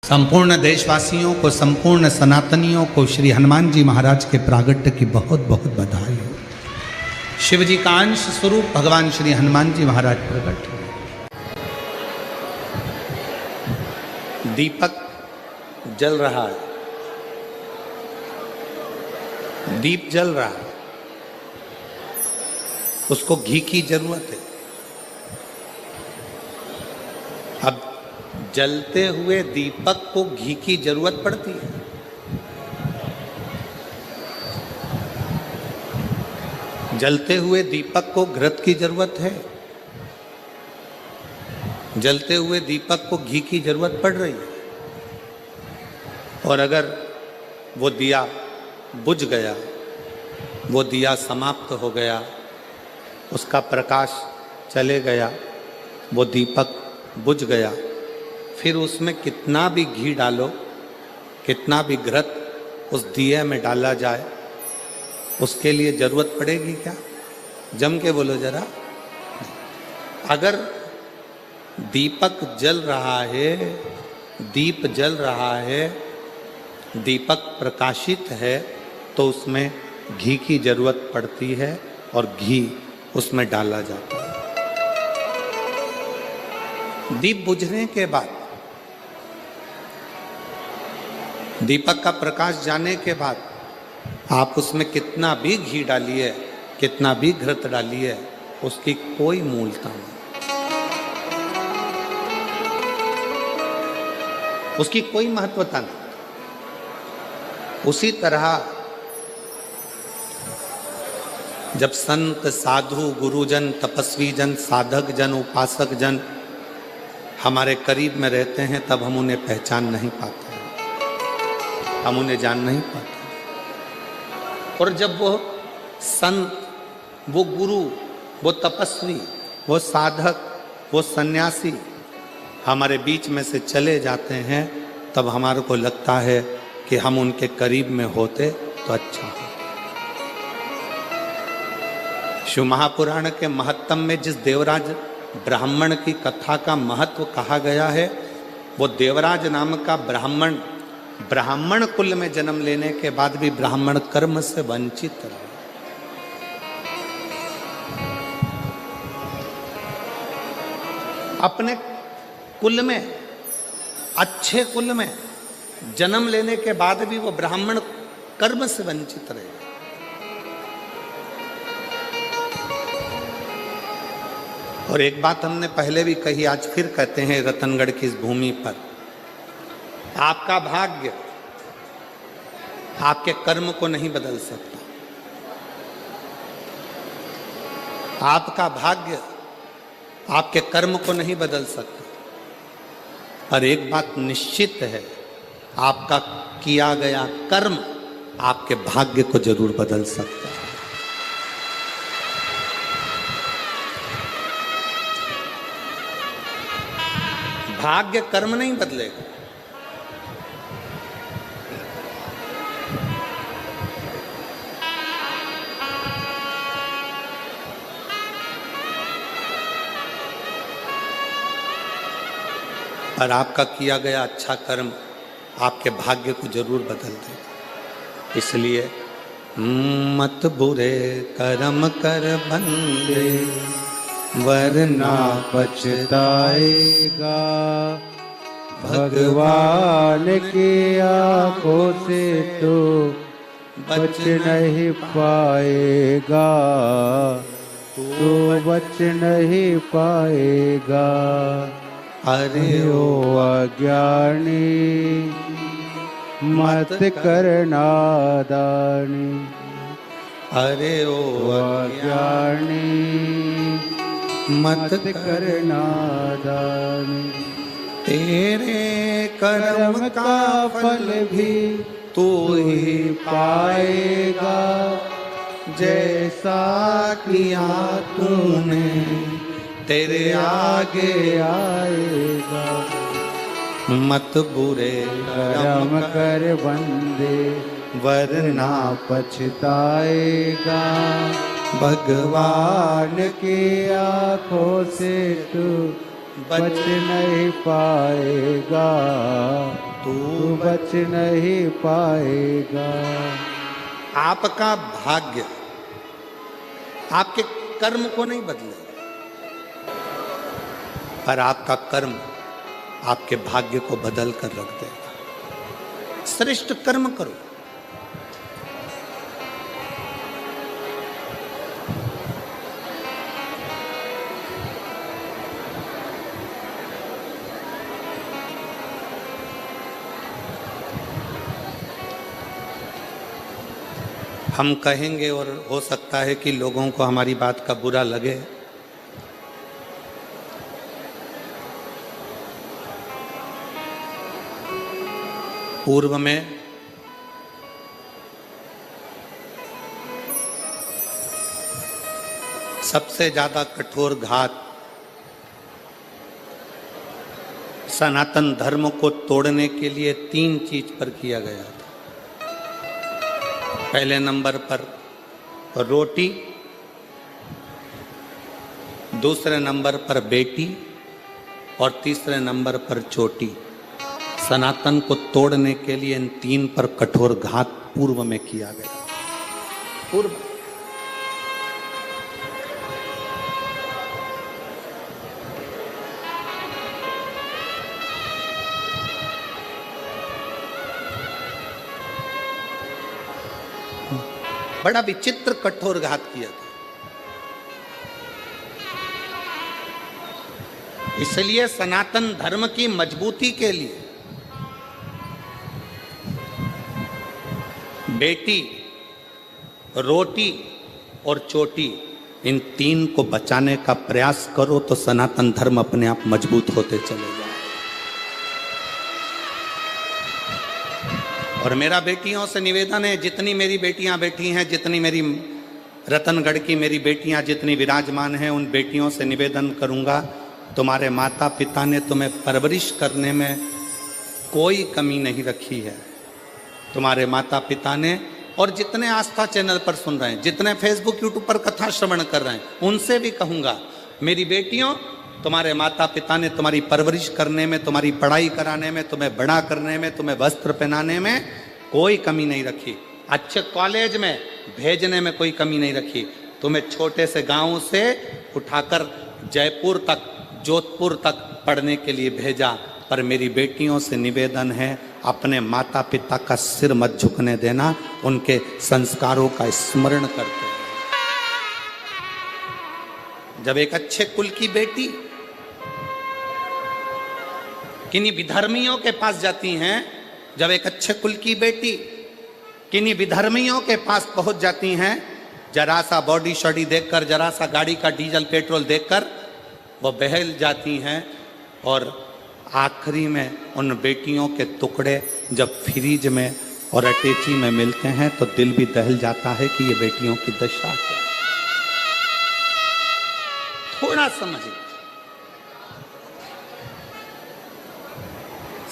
संपूर्ण देशवासियों को, संपूर्ण सनातनियों को श्री हनुमान जी महाराज के प्रागट्य की बहुत बहुत बधाई हो। शिव जी का अंश स्वरूप भगवान श्री हनुमान जी महाराज प्रकट हुए। दीपक जल रहा है, दीप जल रहा है, उसको घी की जरूरत है। अब जलते हुए दीपक को घी की जरूरत पड़ती है। जलते हुए दीपक को घृत की जरूरत है। जलते हुए दीपक को घी की जरूरत पड़ रही है। और अगर वो दिया बुझ गया, वो दिया समाप्त हो गया, उसका प्रकाश चले गया, वो दीपक बुझ गया, फिर उसमें कितना भी घी डालो, कितना भी घृत उस दिए में डाला जाए, उसके लिए जरूरत पड़ेगी क्या? जम के बोलो जरा। अगर दीपक जल रहा है, दीप जल रहा है, दीपक प्रकाशित है, तो उसमें घी की जरूरत पड़ती है और घी उसमें डाला जाता है। दीप बुझने के बाद, दीपक का प्रकाश जाने के बाद आप उसमें कितना भी घी डालिए, कितना भी घृत डालिए, उसकी कोई मूलता नहीं, उसकी कोई महत्वता नहीं। उसी तरह जब संत, साधु, गुरुजन, तपस्वी जन, साधक जन, उपासक जन हमारे करीब में रहते हैं, तब हम उन्हें पहचान नहीं पाते, हम उन्हें जान नहीं पाते। और जब वो संत, वो गुरु, वो तपस्वी, वो साधक, वो सन्यासी हमारे बीच में से चले जाते हैं, तब हमारे को लगता है कि हम उनके करीब में होते तो अच्छा हो। शिव महापुराण के महत्तम में जिस देवराज ब्राह्मण की कथा का महत्व कहा गया है, वो देवराज नाम का ब्राह्मण, ब्राह्मण कुल में जन्म लेने के बाद भी ब्राह्मण कर्म से वंचित रहे। अपने कुल में, अच्छे कुल में जन्म लेने के बाद भी वो ब्राह्मण कर्म से वंचित रहे। और एक बात हमने पहले भी कही, आज फिर कहते हैं रतनगढ़ की इस भूमि पर, आपका भाग्य आपके कर्म को नहीं बदल सकता। आपका भाग्य आपके कर्म को नहीं बदल सकता। पर एक बात निश्चित है, आपका किया गया कर्म आपके भाग्य को जरूर बदल सकता है। भाग्य कर्म नहीं बदलेगा। और आपका किया गया अच्छा कर्म आपके भाग्य को जरूर बदल देगा। इसलिए मत बुरे कर्म कर बंदे, वरना पछताएगा, भगवान की आंखों से तो बच नहीं पाएगा, तो बच नहीं पाएगा। अरे ओ अज्ञानी, मत कर नादानी, अरे ओ अज्ञानी मत कर नादानी। तेरे कर्म का फल भी तू ही पाएगा, जैसा किया तूने तेरे आगे आएगा। मत बुरे कर्म कर बंदे, वरना पछताएगा, भगवान की आंखों से तू बच नहीं पाएगा। बच नहीं पाएगा। आपका भाग्य आपके कर्म को नहीं बदलेगा, पर आपका कर्म आपके भाग्य को बदल कर रख देगा। श्रेष्ठ कर्म करो। हम कहेंगे और हो सकता है कि लोगों को हमारी बात का बुरा लगे, पूर्व में सबसे ज्यादा कठोर घात सनातन धर्म को तोड़ने के लिए 3 चीज पर किया गया था। पहले नंबर पर रोटी, दूसरे नंबर पर बेटी और तीसरे नंबर पर चोटी। सनातन को तोड़ने के लिए इन 3 पर कठोर घात पूर्व में किया गया। पूर्व बड़ा विचित्र कठोर घात किया था। इसलिए सनातन धर्म की मजबूती के लिए बेटी, रोटी और चोटी, इन 3 को बचाने का प्रयास करो तो सनातन धर्म अपने आप मजबूत होते चले जाए। और मेरा बेटियों से निवेदन है, जितनी मेरी बेटियां बैठी हैं, जितनी मेरी रतनगढ़ की मेरी बेटियां जितनी विराजमान हैं, उन बेटियों से निवेदन करूंगा, तुम्हारे माता पिता ने तुम्हें परवरिश करने में कोई कमी नहीं रखी है। तुम्हारे माता पिता ने, और जितने आस्था चैनल पर सुन रहे हैं, जितने फेसबुक यूट्यूब पर कथा श्रवण कर रहे हैं, उनसे भी कहूँगा, मेरी बेटियों, तुम्हारे माता पिता ने तुम्हारी परवरिश करने में, तुम्हारी पढ़ाई कराने में, तुम्हें बड़ा करने में, तुम्हें वस्त्र पहनाने में कोई कमी नहीं रखी। अच्छे कॉलेज में भेजने में कोई कमी नहीं रखी। तुम्हें छोटे से गांव से उठाकर जयपुर तक, जोधपुर तक पढ़ने के लिए भेजा। पर मेरी बेटियों से निवेदन है, अपने माता पिता का सिर मत झुकने देना, उनके संस्कारों का स्मरण करते हैं। जब एक अच्छे कुल की बेटी किन्हीं विधर्मियों के पास जाती हैं, जब एक अच्छे कुल की बेटी किन्हीं विधर्मियों के पास पहुंच जाती हैं, जरा सा बॉडी शॉडी देखकर, जरा सा गाड़ी का डीजल पेट्रोल देखकर वो बहल जाती हैं, और आखिरी में उन बेटियों के टुकड़े जब फ्रिज में और अटैची में मिलते हैं तो दिल भी दहल जाता है कि ये बेटियों की दशा क्या है। थोड़ा समझिए।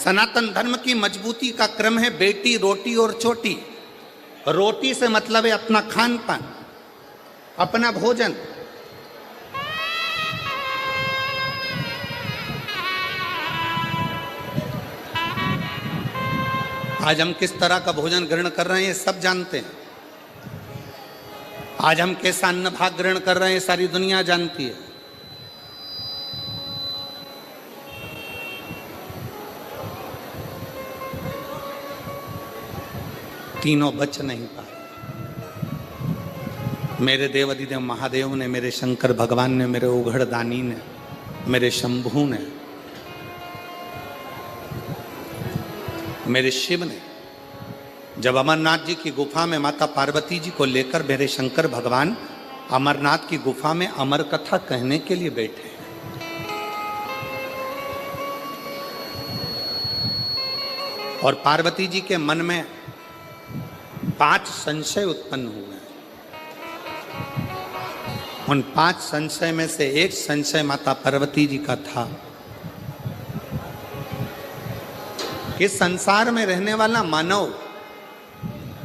सनातन धर्म की मजबूती का क्रम है बेटी, रोटी और चोटी। रोटी से मतलब है अपना खान पान, अपना भोजन। आज हम किस तरह का भोजन ग्रहण कर रहे हैं ये सब जानते हैं। आज हम कैसा अन्न भाग ग्रहण कर रहे हैं सारी दुनिया जानती है। तीनों बच नहीं पाए। मेरे देव अधिदेव महादेव ने, मेरे शंकर भगवान ने, मेरे उघड़ दानी ने, मेरे शंभू ने, मेरे शिव ने, जब अमरनाथ जी की गुफा में माता पार्वती जी को लेकर मेरे शंकर भगवान अमरनाथ की गुफा में अमर कथा कहने के लिए बैठे, और पार्वती जी के मन में 5 संशय उत्पन्न हुए। उन 5 संशय में से एक संशय माता पार्वती जी का था कि संसार में रहने वाला मानव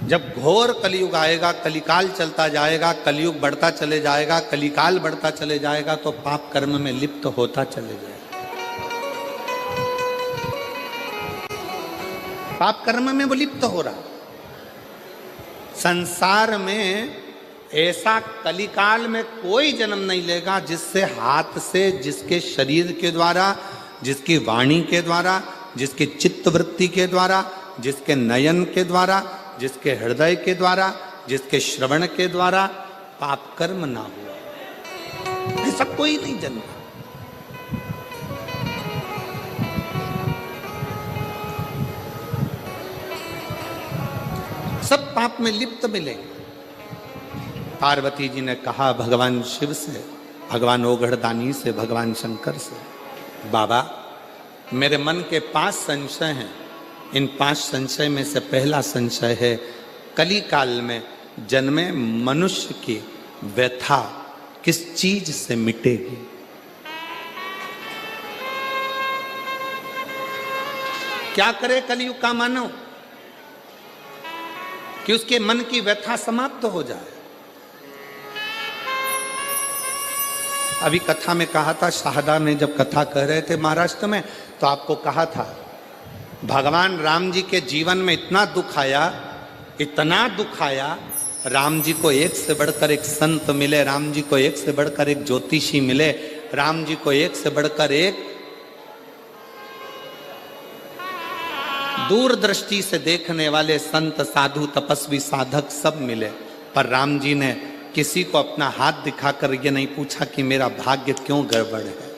जब घोर कलयुग आएगा, कलिकाल चलता जाएगा, कलयुग बढ़ता चले जाएगा, कलिकाल बढ़ता चले जाएगा, तो पाप कर्म में लिप्त होता चले जाएगा। पाप कर्म में वो लिप्त हो रहा। संसार में ऐसा कलिकाल में कोई जन्म नहीं लेगा जिससे हाथ से, जिसके शरीर के द्वारा, जिसकी वाणी के द्वारा, जिसकी चित्त वृत्ति के द्वारा, जिसके नयन के द्वारा, जिसके हृदय के द्वारा, जिसके श्रवण के द्वारा पाप कर्म ना हुआ। ऐसा कोई नहीं जन्मा। सब पाप में लिप्त मिलेंगे। पार्वती जी ने कहा भगवान शिव से, भगवान ओघड़दानी से, भगवान शंकर से, बाबा मेरे मन के 5 संशय हैं। इन 5 संशय में से पहला संशय है कली काल में जन्मे मनुष्य की व्यथा किस चीज से मिटेगी। क्या करे कलयुग का मानव कि उसके मन की व्यथा समाप्त हो जाए। अभी कथा में कहा था, शारदा ने जब कथा कह रहे थे महाराष्ट्र में, तो आपको कहा था भगवान राम जी के जीवन में इतना दुख आया, इतना दुख आया, राम जी को एक से बढ़कर एक संत मिले, राम जी को एक से बढ़कर एक ज्योतिषी मिले, राम जी को एक से बढ़कर एक दूरदृष्टि से देखने वाले संत, साधु, तपस्वी, साधक सब मिले, पर राम जी ने किसी को अपना हाथ दिखाकर ये नहीं पूछा कि मेरा भाग्य क्यों गड़बड़ है।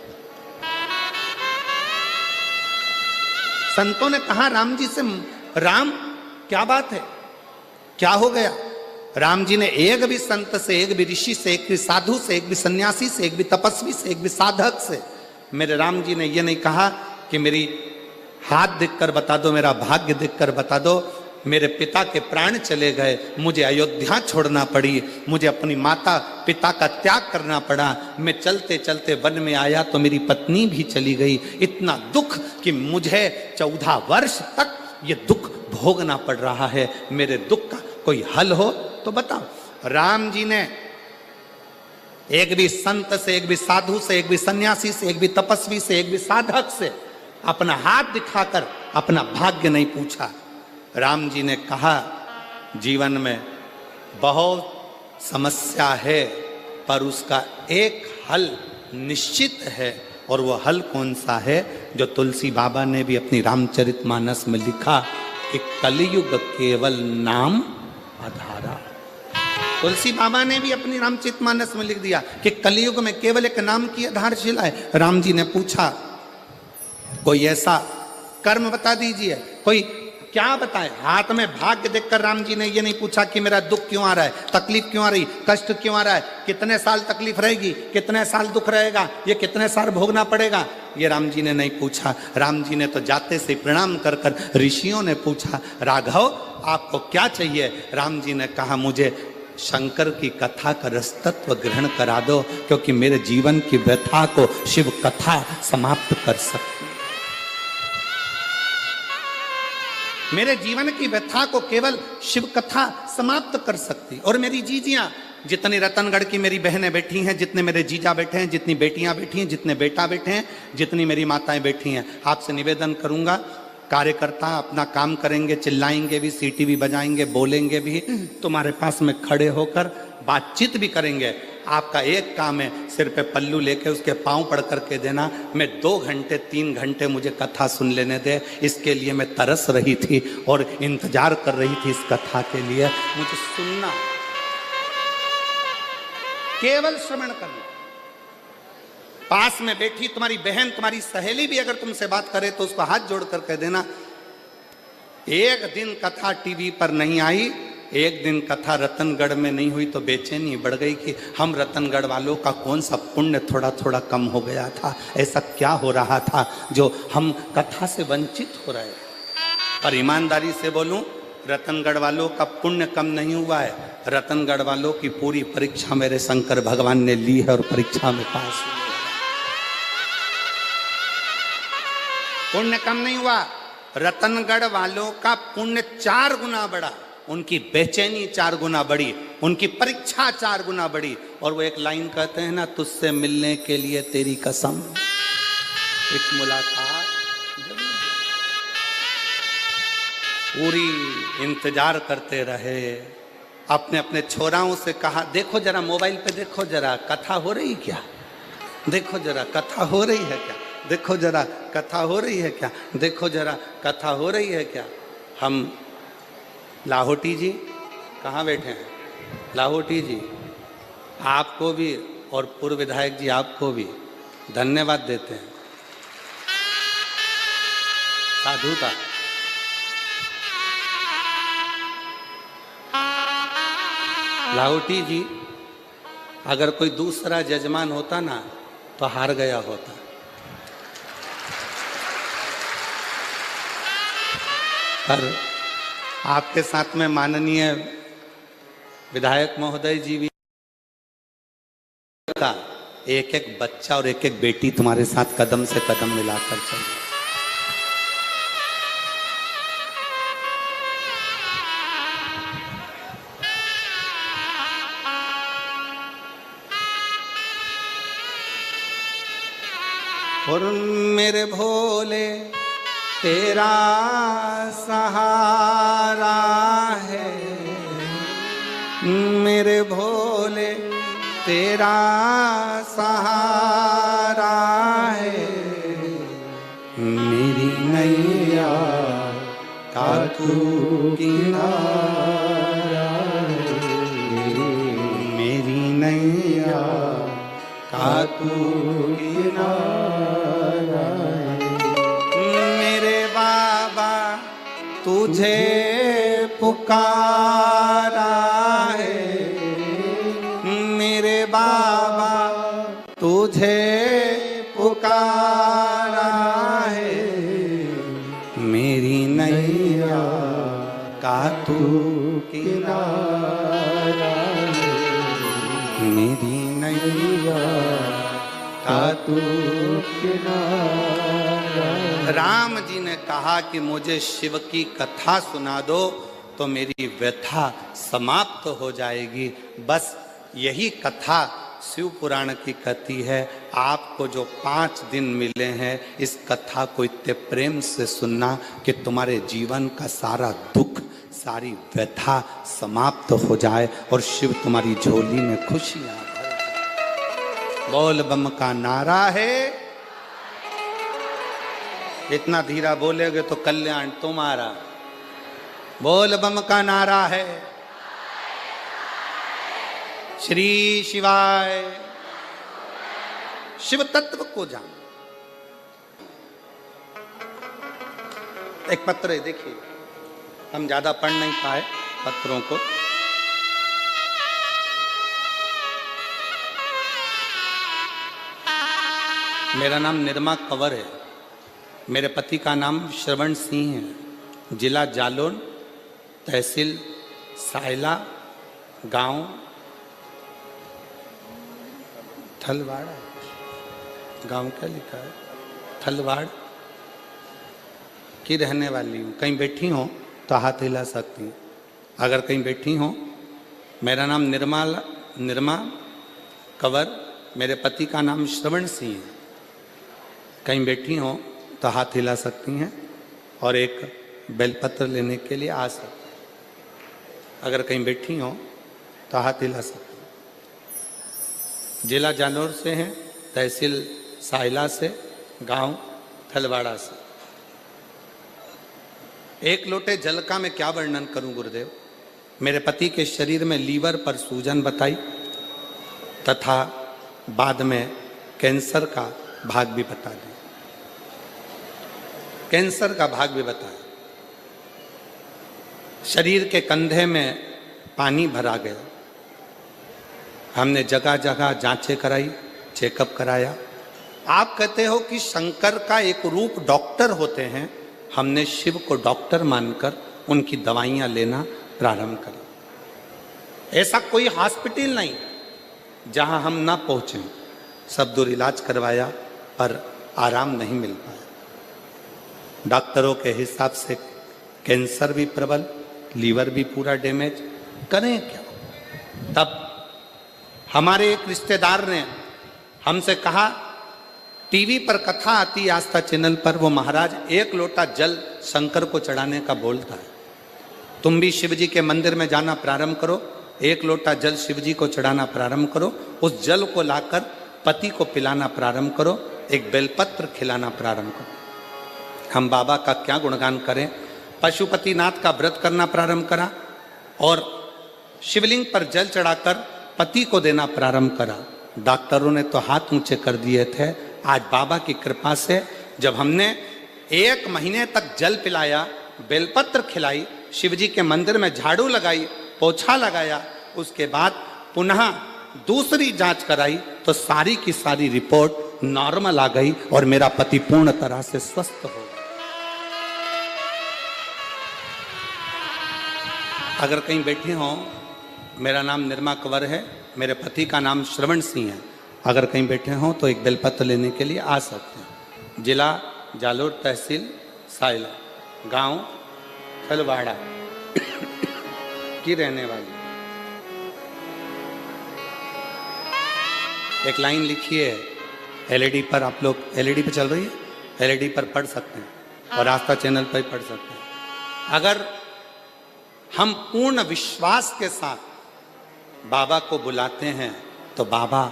संतों ने कहा राम जी से, राम क्या बात है, क्या हो गया। राम जी ने एक भी संत से, एक भी ऋषि से, एक भी साधु से, एक भी सन्यासी से, एक भी तपस्वी से, एक भी साधक से, मेरे राम जी ने यह नहीं कहा कि मेरी हाथ देखकर बता दो, मेरा भाग्य देखकर बता दो। मेरे पिता के प्राण चले गए, मुझे अयोध्या छोड़ना पड़ी, मुझे अपनी माता पिता का त्याग करना पड़ा, मैं चलते चलते वन में आया तो मेरी पत्नी भी चली गई। इतना दुख कि मुझे 14 वर्ष तक ये दुख भोगना पड़ रहा है। मेरे दुख का कोई हल हो तो बताओ। राम जी ने एक भी संत से, एक भी साधु से, एक भी सन्यासी से, एक भी तपस्वी से, एक भी साधक से अपना हाथ दिखाकर अपना भाग्य नहीं पूछा। राम जी ने कहा जीवन में बहुत समस्या है, पर उसका एक हल निश्चित है, और वो हल कौन सा है, जो तुलसी बाबा ने भी अपनी रामचरितमानस में लिखा कि कलयुग केवल नाम आधारा। तुलसी बाबा ने भी अपनी रामचरितमानस में लिख दिया कि कलयुग में केवल एक नाम की आधारशिला है। राम जी ने पूछा कोई ऐसा कर्म बता दीजिए, कोई क्या बताए। हाथ में भाग्य देखकर राम जी ने ये नहीं पूछा कि मेरा दुख क्यों आ रहा है, तकलीफ क्यों आ रही, कष्ट क्यों आ रहा है, कितने साल तकलीफ रहेगी, कितने साल दुख रहेगा, ये कितने साल भोगना पड़ेगा, ये राम जी ने नहीं पूछा। राम जी ने तो जाते से प्रणाम कर कर ऋषियों ने पूछा राघव आपको क्या चाहिए। राम जी ने कहा मुझे शंकर की कथा का रसतत्व ग्रहण करा दो, क्योंकि मेरे जीवन की व्यथा को शिव कथा समाप्त कर सकती, मेरे जीवन की व्यथा को केवल शिव कथा समाप्त कर सकती। और मेरी जीजियां, जितनी रतनगढ़ की मेरी बहनें बैठी हैं, जितने मेरे जीजा बैठे हैं, जितनी बेटियां बैठी हैं, जितने बेटा बैठे हैं, जितनी मेरी माताएं बैठी हैं, आपसे निवेदन करूंगा, कार्यकर्ता अपना काम करेंगे, चिल्लाएंगे भी, सीटी भी बजाएंगे, बोलेंगे भी, तुम्हारे पास में खड़े होकर बातचीत भी करेंगे। आपका एक काम है, सिर पे पल्लू लेके उसके पांव पड़ करके देना। मैं 2 घंटे 3 घंटे मुझे कथा सुन लेने दे, इसके लिए मैं तरस रही थी और इंतजार कर रही थी इस कथा के लिए। मुझे सुनना, केवल श्रवण करना। पास में बैठी तुम्हारी बहन, तुम्हारी सहेली भी अगर तुमसे बात करे तो उसको हाथ जोड़ कर कह देना, एक दिन कथा टीवी पर नहीं आई, एक दिन कथा रतनगढ़ में नहीं हुई तो बेचैनी बढ़ गई कि हम रतनगढ़ वालों का कौन सा पुण्य थोड़ा थोड़ा कम हो गया था, ऐसा क्या हो रहा था जो हम कथा से वंचित हो रहे। पर ईमानदारी से बोलूं, रतनगढ़ वालों का पुण्य कम नहीं हुआ है, रतनगढ़ वालों की पूरी परीक्षा मेरे शंकर भगवान ने ली है और परीक्षा में पास हुए। पुण्य कम नहीं हुआ, रतनगढ़ वालों का पुण्य 4 गुना बढ़ा, उनकी बेचैनी 4 गुना बढ़ी, उनकी परीक्षा 4 गुना बढ़ी। और वो एक लाइन कहते हैं ना, तुझसे मिलने के लिए तेरी कसम, एक मुलाकात जरूर। पूरी इंतजार करते रहे। अपने अपने छोराओं से कहा, देखो जरा मोबाइल पे, देखो जरा कथा हो रही क्या, देखो जरा कथा हो रही है क्या, देखो जरा कथा हो रही है क्या, देखो जरा कथा हो रही है क्या। हम लाहौटी जी कहाँ बैठे हैं? लाहौटी जी आपको भी और पूर्व विधायक जी आपको भी धन्यवाद देते हैं, साधुता। लाहौटी जी अगर कोई दूसरा जजमान होता ना तो हार गया होता। पर आपके साथ में माननीय विधायक महोदय जी भी का एक एक बच्चा और एक एक बेटी तुम्हारे साथ कदम से कदम मिलाकर चल। और मेरे भोले तेरा सहारा है, मेरे भोले तेरा सहारा है, मेरी नैया का तू किनारा है, मेरी नैया का तू किनारा है। मेरे बाबा तुझे पुकारा है, मेरे बाबा तुझे पुकारा है, मेरी नैया का तू किनारा है, मेरी नैया का तू किनारा। राम जी ने कहा कि मुझे शिव की कथा सुना दो तो मेरी व्यथा समाप्त हो जाएगी। बस यही कथा शिव पुराण की कथी है। आपको जो 5 दिन मिले हैं इस कथा को इतने प्रेम से सुनना कि तुम्हारे जीवन का सारा दुख, सारी व्यथा समाप्त हो जाए और शिव तुम्हारी झोली में खुशियां भर। बोल बम का नारा है। इतना धीरा बोलेगे तो कल्याण तुम्हारा। बोल बम का नारा है। श्री शिवाय। शिव तत्व को जान। एक पत्र है, देखिए, हम ज्यादा पढ़ नहीं पाए पत्रों को। मेरा नाम निर्मा कंवर है। मेरे पति का नाम श्रवण सिंह है। जिला जालौन, तहसील सायला, गांव थलवाड़। गांव क्या लिखा है? थलवाड़ की रहने वाली हूँ। कहीं बैठी हो तो हाथ हिला सकती हूँ अगर कहीं बैठी हो। मेरा नाम निर्मा कंवर, मेरे पति का नाम श्रवण सिंह है। कहीं बैठी हो तो हाथ हिला सकती हैं और एक बेलपत्र लेने के लिए आ सकती हैं। अगर कहीं बैठी हो तो हाथ हिला सकती हैं। जिला जालौर से हैं, तहसील सायला से, गांव थलवाड़ा से। एक लोटे जल का मैं क्या वर्णन करूं गुरुदेव। मेरे पति के शरीर में लीवर पर सूजन बताई तथा बाद में कैंसर का भाग भी बता दिया। कैंसर का भाग भी बताया। शरीर के कंधे में पानी भरा गया। हमने जगह जगह जांचें कराई, चेकअप कराया। आप कहते हो कि शंकर का एक रूप डॉक्टर होते हैं। हमने शिव को डॉक्टर मानकर उनकी दवाइयां लेना प्रारंभ करी। ऐसा कोई हॉस्पिटल नहीं जहां हम ना पहुंचे। सब दूर इलाज करवाया पर आराम नहीं मिल पाया। डॉक्टरों के हिसाब से कैंसर भी प्रबल, लीवर भी पूरा डैमेज। करें क्या? तब हमारे एक रिश्तेदार ने हमसे कहा, टीवी पर कथा आती आस्था चैनल पर, वो महाराज 1 लोटा जल शंकर को चढ़ाने का बोलता है। तुम भी शिव जी के मंदिर में जाना प्रारंभ करो, एक लोटा जल शिव जी को चढ़ाना प्रारंभ करो, उस जल को लाकर पति को पिलाना प्रारंभ करो, एक बेलपत्र खिलाना प्रारंभ करो। हम बाबा का क्या गुणगान करें। पशुपतिनाथ का व्रत करना प्रारंभ करा और शिवलिंग पर जल चढ़ाकर पति को देना प्रारंभ करा। डॉक्टरों ने तो हाथ ऊंचे कर दिए थे। आज बाबा की कृपा से जब हमने 1 महीने तक जल पिलाया, बेलपत्र खिलाई, शिव जी के मंदिर में झाड़ू लगाई, पोछा लगाया, उसके बाद पुनः दूसरी जांच कराई तो सारी की सारी रिपोर्ट नॉर्मल आ गई और मेरा पति पूर्ण तरह से स्वस्थ हो गया। अगर कहीं बैठे हो, मेरा नाम निर्मा कंवर है, मेरे पति का नाम श्रवण सिंह है। अगर कहीं बैठे हो तो एक बेलपत्र लेने के लिए आ सकते हैं। जिला जालोर, तहसील साइला, गांव खलवाड़ा की रहने वाली। एक लाइन लिखी है एलईडी पर, आप लोग एलईडी पर चल रही है, एलईडी पर पढ़ सकते हैं और आस्था चैनल पर भी पढ़ सकते हैं। अगर हम पूर्ण विश्वास के साथ बाबा को बुलाते हैं तो बाबा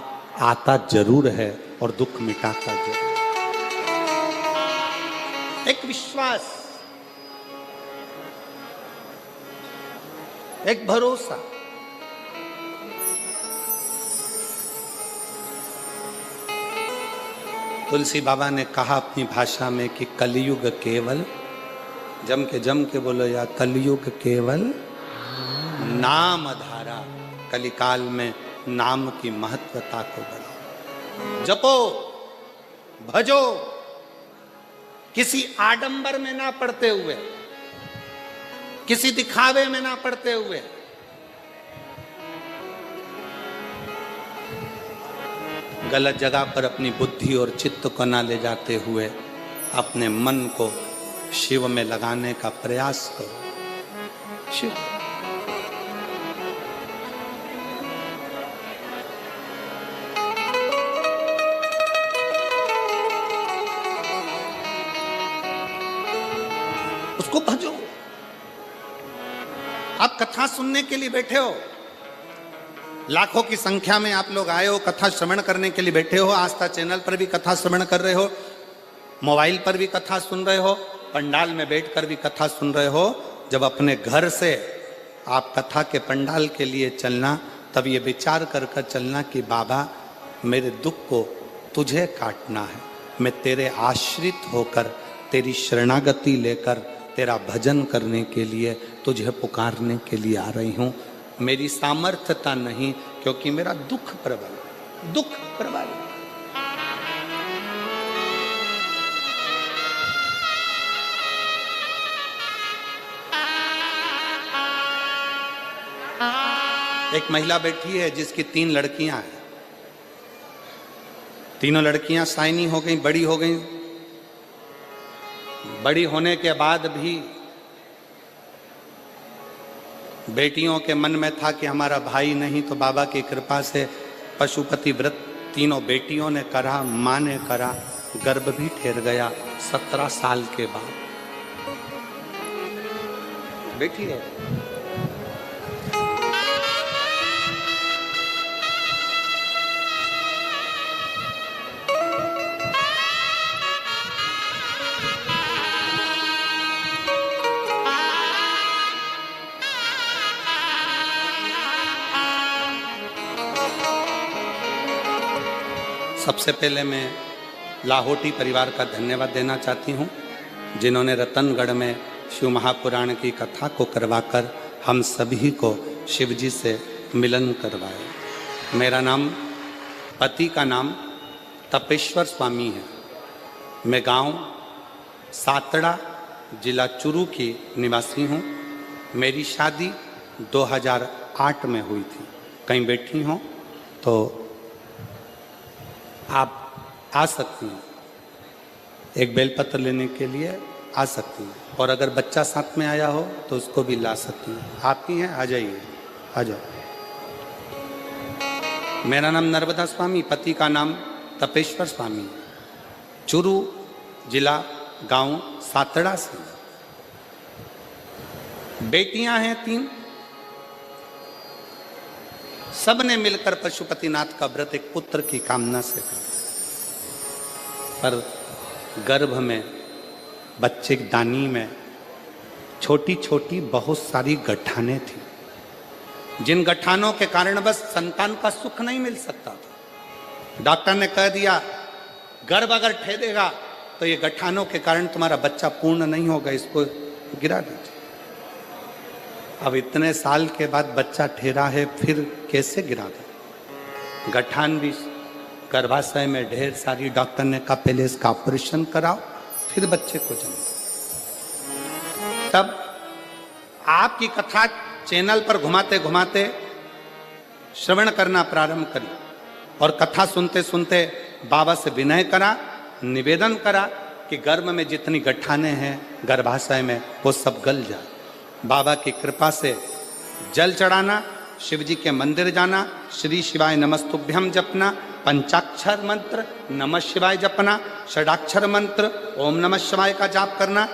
आता जरूर है और दुख मिटाता जरूर। एक विश्वास, एक भरोसा। तुलसी बाबा ने कहा अपनी भाषा में कि कलयुग केवल, जम के बोलो या, कलयुग केवल नाम धारा। कलिकाल में नाम की महत्वता को बढ़ाओ, जपो, भजो, किसी आडंबर में ना पड़ते हुए, किसी दिखावे में ना पड़ते हुए। गलत जगह पर अपनी बुद्धि और चित्त को ना ले जाते हुए अपने मन को शिव में लगाने का प्रयास करो। शिव उसको भजो। आप कथा सुनने के लिए बैठे हो, लाखों की संख्या में आप लोग आए हो, कथा श्रवण करने के लिए बैठे हो। आस्था चैनल पर भी कथा श्रवण कर रहे हो, मोबाइल पर भी कथा सुन रहे हो, पंडाल में बैठकर भी कथा सुन रहे हो। जब अपने घर से आप कथा के पंडाल के लिए चलना, तब ये विचार कर कर चलना कि बाबा मेरे दुख को तुझे काटना है, मैं तेरे आश्रित होकर, तेरी शरणागति लेकर, तेरा भजन करने के लिए, तुझे पुकारने के लिए आ रही हूँ। मेरी सामर्थ्यता नहीं, क्योंकि मेरा दुख प्रबल, दुख प्रबल। एक महिला बैठी है जिसकी 3 लड़कियां हैं। तीनों लड़कियां साइनी हो गई, बड़ी हो गई। बड़ी होने के बाद भी बेटियों के मन में था कि हमारा भाई नहीं, तो बाबा की कृपा से पशुपति व्रत तीनों बेटियों ने करा, मां ने करा, गर्भ भी ठहर गया 17 साल के बाद। बेटी है। सबसे पहले मैं लाहौटी परिवार का धन्यवाद देना चाहती हूँ, जिन्होंने रतनगढ़ में शिव महापुराण की कथा को करवाकर हम सभी को शिव जी से मिलन करवाया। मेरा नाम, पति का नाम तपेश्वर स्वामी है। मैं गांव सातड़ा, जिला चुरू की निवासी हूँ। मेरी शादी 2008 में हुई थी। कहीं बैठी हों तो आप आ सकती हैं, एक बेलपत्र लेने के लिए आ सकती हैं, और अगर बच्चा साथ में आया हो तो उसको भी ला सकती हैं। आप ही हैं, आ जाइए, आ जाओ। मेरा नाम नर्मदा स्वामी, पति का नाम तपेश्वर स्वामी, चुरू जिला, गांव सातड़ा से। बेटियां हैं 3। सबने मिलकर पशुपतिनाथ का व्रत एक पुत्र की कामना से किया, पर गर्भ में, बच्चे की दानी में छोटी छोटी बहुत सारी गठानें थी, जिन गठानों के कारण बस संतान का सुख नहीं मिल सकता था। डॉक्टर ने कह दिया गर्भ अगर ठहरेगा तो ये गठानों के कारण तुम्हारा बच्चा पूर्ण नहीं होगा, इसको गिरा दीजिए। अब इतने साल के बाद बच्चा ठहरा है, फिर कैसे गिरा दे? गठान भी गर्भाशय में ढेर सारी। डॉक्टर ने कहा पहले इसका ऑपरेशन कराओ, फिर बच्चे को जन्म। तब आपकी कथा चैनल पर घुमाते घुमाते श्रवण करना प्रारंभ करी, और कथा सुनते सुनते बाबा से विनय करा, निवेदन करा कि गर्भ में जितनी गठाने हैं गर्भाशय में वो सब गल जाए। बाबा की कृपा से जल चढ़ाना, शिव जी के मंदिर जाना, श्री शिवाय नमस्तुभ्यम जपना, पंचाक्षर मंत्र नमः शिवाय जपना, षडाक्षर मंत्र ओम नमः शिवाय का जाप करना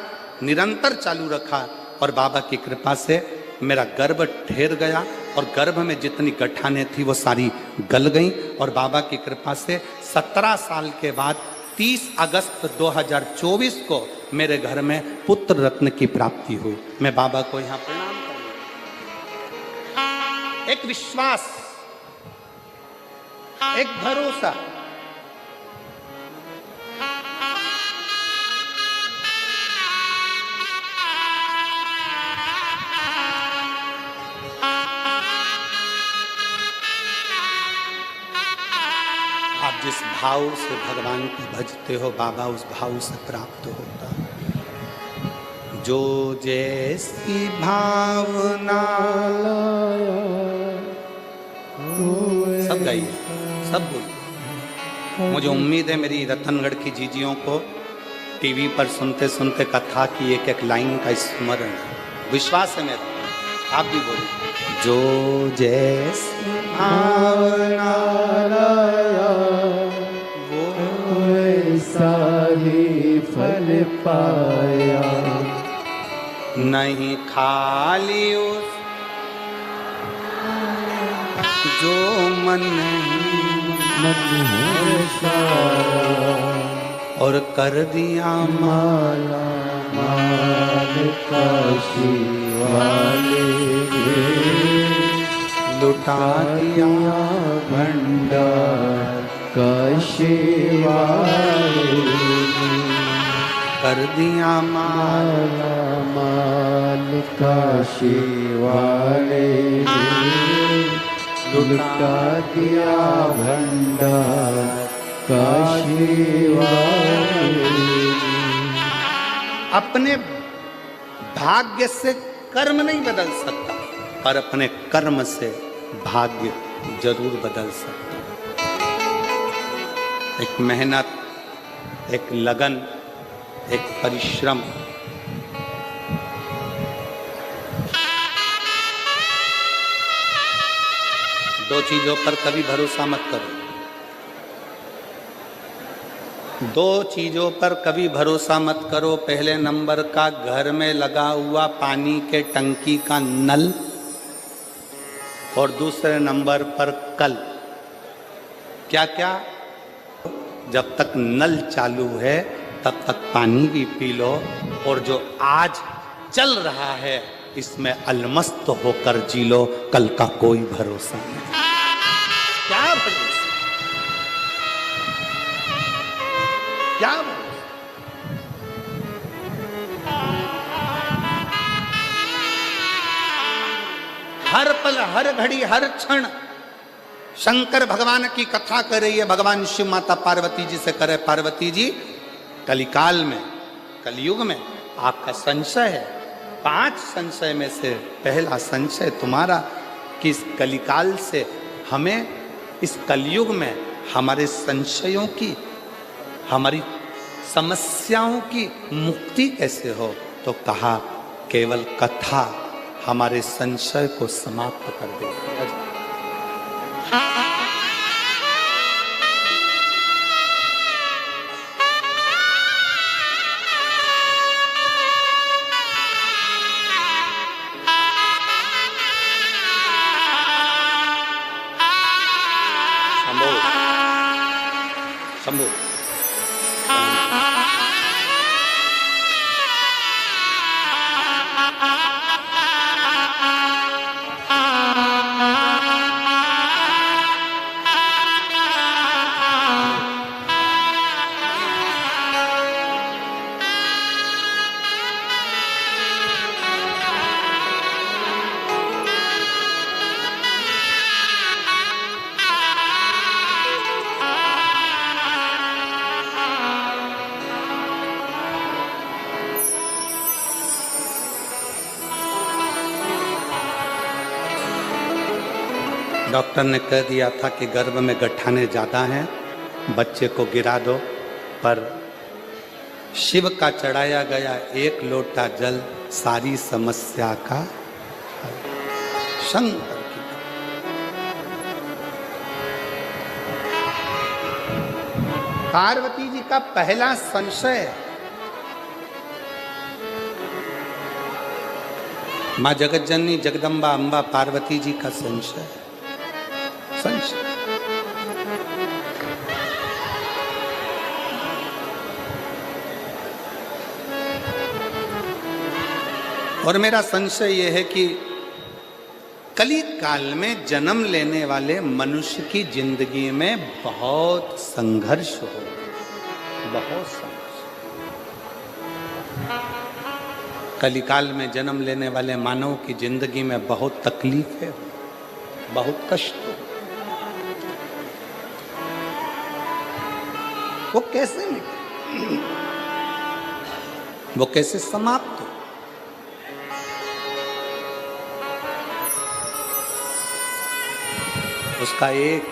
निरंतर चालू रखा, और बाबा की कृपा से मेरा गर्भ ठहर गया, और गर्भ में जितनी गठानें थी वो सारी गल गईं, और बाबा की कृपा से 17 साल के बाद 30 अगस्त 2024 को मेरे घर में पुत्र रत्न की प्राप्ति हुई। मैं बाबा को यहाँ प्रणाम करूँ। एक विश्वास, एक भरोसा, आप जिस भाव से भगवान को भजते हो बाबा उस भाव से प्राप्त होता है। जो जैसी भावना, सब गाइए, सब बोलिए। मुझे उम्मीद है मेरी रतनगढ़ की जीजियों को टीवी पर सुनते सुनते कथा की एक एक लाइन का स्मरण है, विश्वास है मेरा। आप भी बोलिए। जो जैसी भावना वो वैसा ही फल पाया, नहीं खाली उस जो मन है सारा, और कर दिया माला माल काशी वाले लुटा दिया भंडार काशी वाले, कर दिया माला माल काशी वाले, लुटा दिया भंडार काशी वाले। अपने भाग्य से कर्म नहीं बदल सकता, पर अपने कर्म से भाग्य जरूर बदल सकता। एक मेहनत, एक लगन, एक परिश्रम, दो चीजों पर कभी भरोसा मत करो। दो चीजों पर कभी भरोसा मत करो। पहले नंबर का घर में लगा हुआ पानी के टंकी का नल, और दूसरे नंबर पर कल। क्या क्या? जब तक नल चालू है तब तक पानी भी पी लो, और जो आज चल रहा है इसमें अलमस्त होकर जी लो। कल का कोई भरोसा नहीं। क्या भरोसा, क्या भरोसा? हर पल, हर घड़ी, हर क्षण शंकर भगवान की कथा कर रही है। भगवान शिव माता पार्वती जी से करे, पार्वती जी कलिकाल में, कलयुग में आपका संशय है। 5 संशय में से पहला संशय तुम्हारा कि इस कलिकाल से हमें, इस कलयुग में हमारे संशयों की, हमारी समस्याओं की मुक्ति कैसे हो? तो कहा केवल कथा हमारे संशय को समाप्त कर देती है। शंभू। डॉक्टर ने कह दिया था कि गर्भ में गठाने ज़्यादा हैं, बच्चे को गिरा दो, पर शिव का चढ़ाया गया एक लोटा जल सारी समस्या का हल। शंकर की पार्वती जी का पहला संशय, मां जगत जननी जगदम्बा अंबा पार्वती जी का संशय। और मेरा संशय यह है कि कली काल में जन्म लेने वाले मनुष्य की जिंदगी में बहुत संघर्ष हो, बहुत संघर्ष। कलिकाल में जन्म लेने वाले मानव की जिंदगी में बहुत तकलीफें हो, बहुत कष्ट हो। वो कैसे निकले, वो कैसे समाप्त हो? उसका एक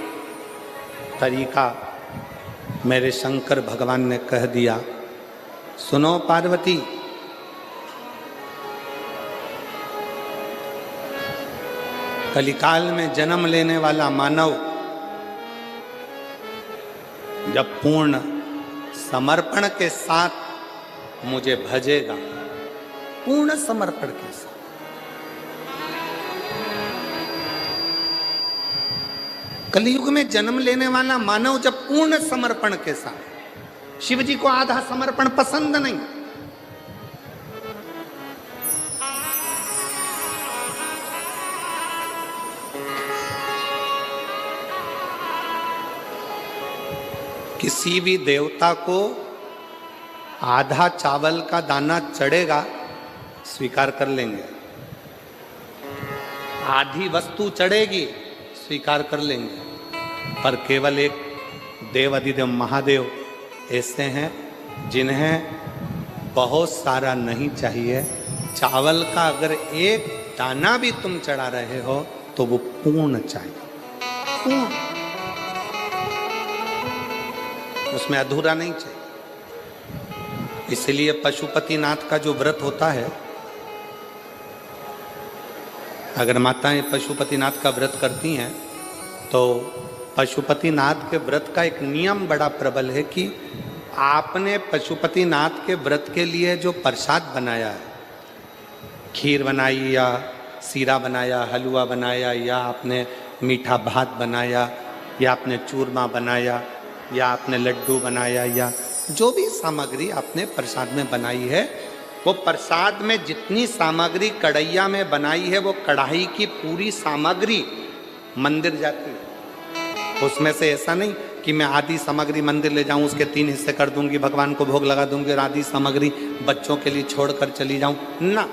तरीका मेरे शंकर भगवान ने कह दिया, सुनो पार्वती, कलिकाल में जन्म लेने वाला मानव जब पूर्ण समर्पण के साथ मुझे भजेगा, पूर्ण समर्पण के साथ, कलियुग में जन्म लेने वाला मानव जब पूर्ण समर्पण के साथ, शिव जी को आधा समर्पण पसंद नहीं, किसी भी देवता को आधा चावल का दाना चढ़ेगा स्वीकार कर लेंगे, आधी वस्तु चढ़ेगी स्वीकार कर लेंगे, पर केवल एक देव अधिदेव महादेव ऐसे हैं जिन्हें बहुत सारा नहीं चाहिए। चावल का अगर एक दाना भी तुम चढ़ा रहे हो तो वो पूर्ण चाहिए, पूर्ण, उसमें अधूरा नहीं चाहिए। इसलिए पशुपतिनाथ का जो व्रत होता है, अगर माताएं पशुपतिनाथ का व्रत करती हैं तो पशुपतिनाथ के व्रत का एक नियम बड़ा प्रबल है कि आपने पशुपतिनाथ के व्रत के लिए जो प्रसाद बनाया है, खीर बनाई या सीरा बनाया, हलवा बनाया, या आपने मीठा भात बनाया, या आपने चूरमा बनाया, या आपने लड्डू बनाया, या जो भी सामग्री आपने प्रसाद में बनाई है, वो प्रसाद में जितनी सामग्री कढ़ैया में बनाई है वो कढ़ाई की पूरी सामग्री मंदिर जाती है। उसमें से ऐसा नहीं कि मैं आधी सामग्री मंदिर ले जाऊं, उसके 3 हिस्से कर दूंगी, भगवान को भोग लगा दूंगी और आधी सामग्री बच्चों के लिए छोड़कर चली जाऊं ना,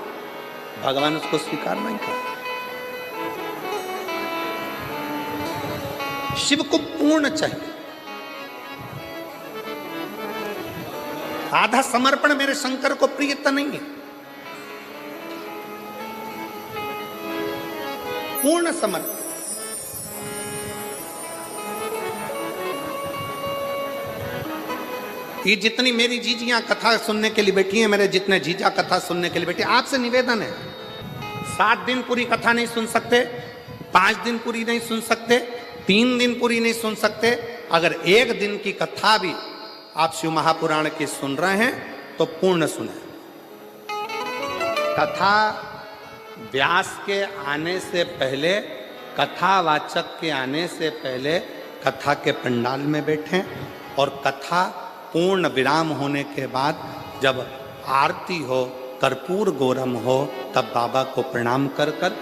भगवान उसको स्वीकार नहीं करते। शिव को पूर्ण चाहिए। आधा समर्पण मेरे शंकर को प्रियता नहीं है, पूर्ण समर्पण। ये जितनी मेरी जीजियां कथा सुनने के लिए बैठी हैं, मेरे जितने जीजा कथा सुनने के लिए बैठी, आपसे निवेदन है, 7 दिन पूरी कथा नहीं सुन सकते, 5 दिन पूरी नहीं सुन सकते, 3 दिन पूरी नहीं सुन सकते, अगर 1 दिन की कथा भी आप शिव महापुराण की सुन रहे हैं तो पूर्ण सुने। कथा व्यास के आने से पहले, कथावाचक के आने से पहले कथा के पंडाल में बैठें और कथा पूर्ण विराम होने के बाद जब आरती हो, कर्पूर गौरम हो, तब बाबा को प्रणाम कर कर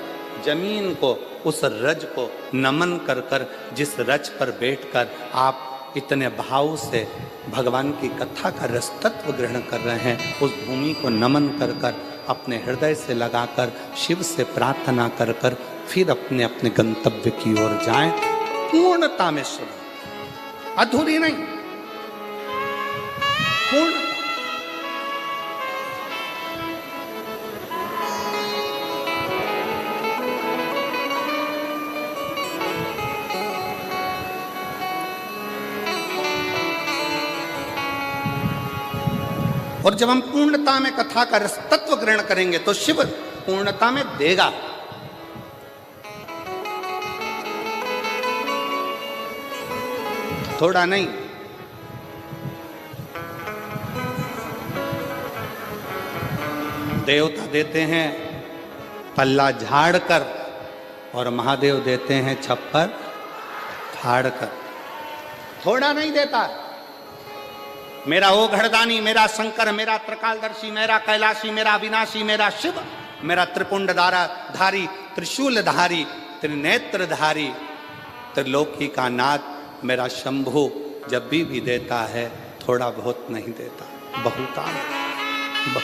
जमीन को, उस रज को नमन कर कर, जिस रज पर बैठकर आप इतने भाव से भगवान की कथा का रस तत्व ग्रहण कर रहे हैं, उस भूमि को नमन कर कर अपने हृदय से लगाकर शिव से प्रार्थना कर कर फिर अपने अपने गंतव्य की ओर जाएं। पूर्णता में श्रवण, अधूरी नहीं, पूर्ण। और जब हम पूर्णता में कथा का रस तत्व ग्रहण करेंगे तो शिव पूर्णता में देगा। थोड़ा नहीं, देवता देते हैं पल्ला झाड़ कर और महादेव देते हैं छप्पर फाड़ कर। थोड़ा नहीं देता। मेरा ओ घड़दानी, मेरा शंकर, मेरा त्रिकालदर्शी, मेरा कैलाशी, मेरा अविनाशी, मेरा शिव, मेरा त्रिपुंडधारी, त्रिशूलधारी, त्रिनेत्रधारी, त्रिलोकी का नाथ मेरा शंभु जब भी देता है थोड़ा बहुत नहीं देता, बहुता बहुत।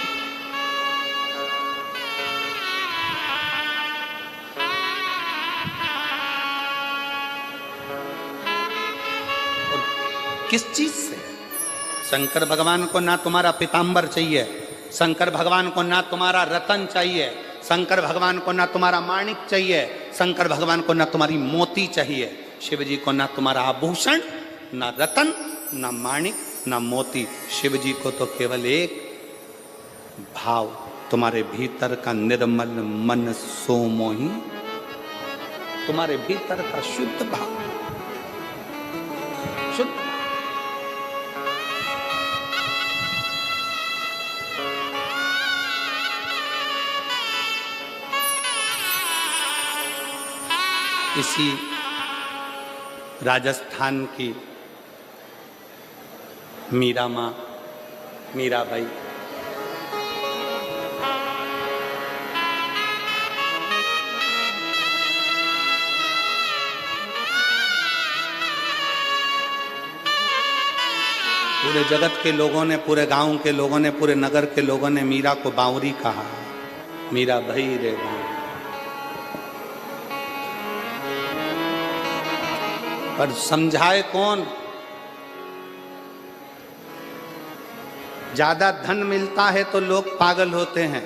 किस चीज से? शंकर भगवान को ना तुम्हारा पीतांबर चाहिए, शंकर भगवान को ना तुम्हारा रतन चाहिए, शंकर भगवान को ना तुम्हारा माणिक चाहिए, शंकर भगवान को ना तुम्हारी मोती चाहिए, शिव जी को ना तुम्हारा आभूषण, ना रतन, ना माणिक, ना मोती। शिव जी को तो केवल एक भाव, तुम्हारे भीतर का निर्मल मन सोमोही, तुम्हारे भीतर का शुद्ध भाव, शुद्ध। इसी राजस्थान की मीरा माँ, मीराबाई, पूरे जगत के लोगों ने, पूरे गांव के लोगों ने, पूरे नगर के लोगों ने मीरा को बावरी कहा। मीरा भई रे बावरी। पर समझाए कौन? ज्यादा धन मिलता है तो लोग पागल होते हैं,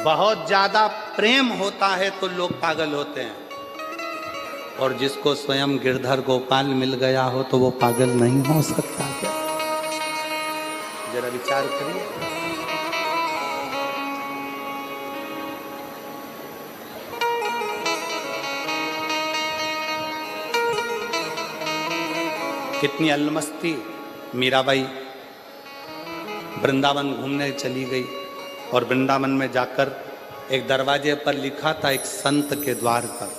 बहुत ज्यादा प्रेम होता है तो लोग पागल होते हैं, और जिसको स्वयं गिरधर गोपाल मिल गया हो तो वो पागल नहीं हो सकता क्या? जरा विचार करिए। कितनी अलमस्ती। मीराबाई वृंदावन घूमने चली गई और वृंदावन में जाकर एक दरवाजे पर लिखा था, एक संत के द्वार पर।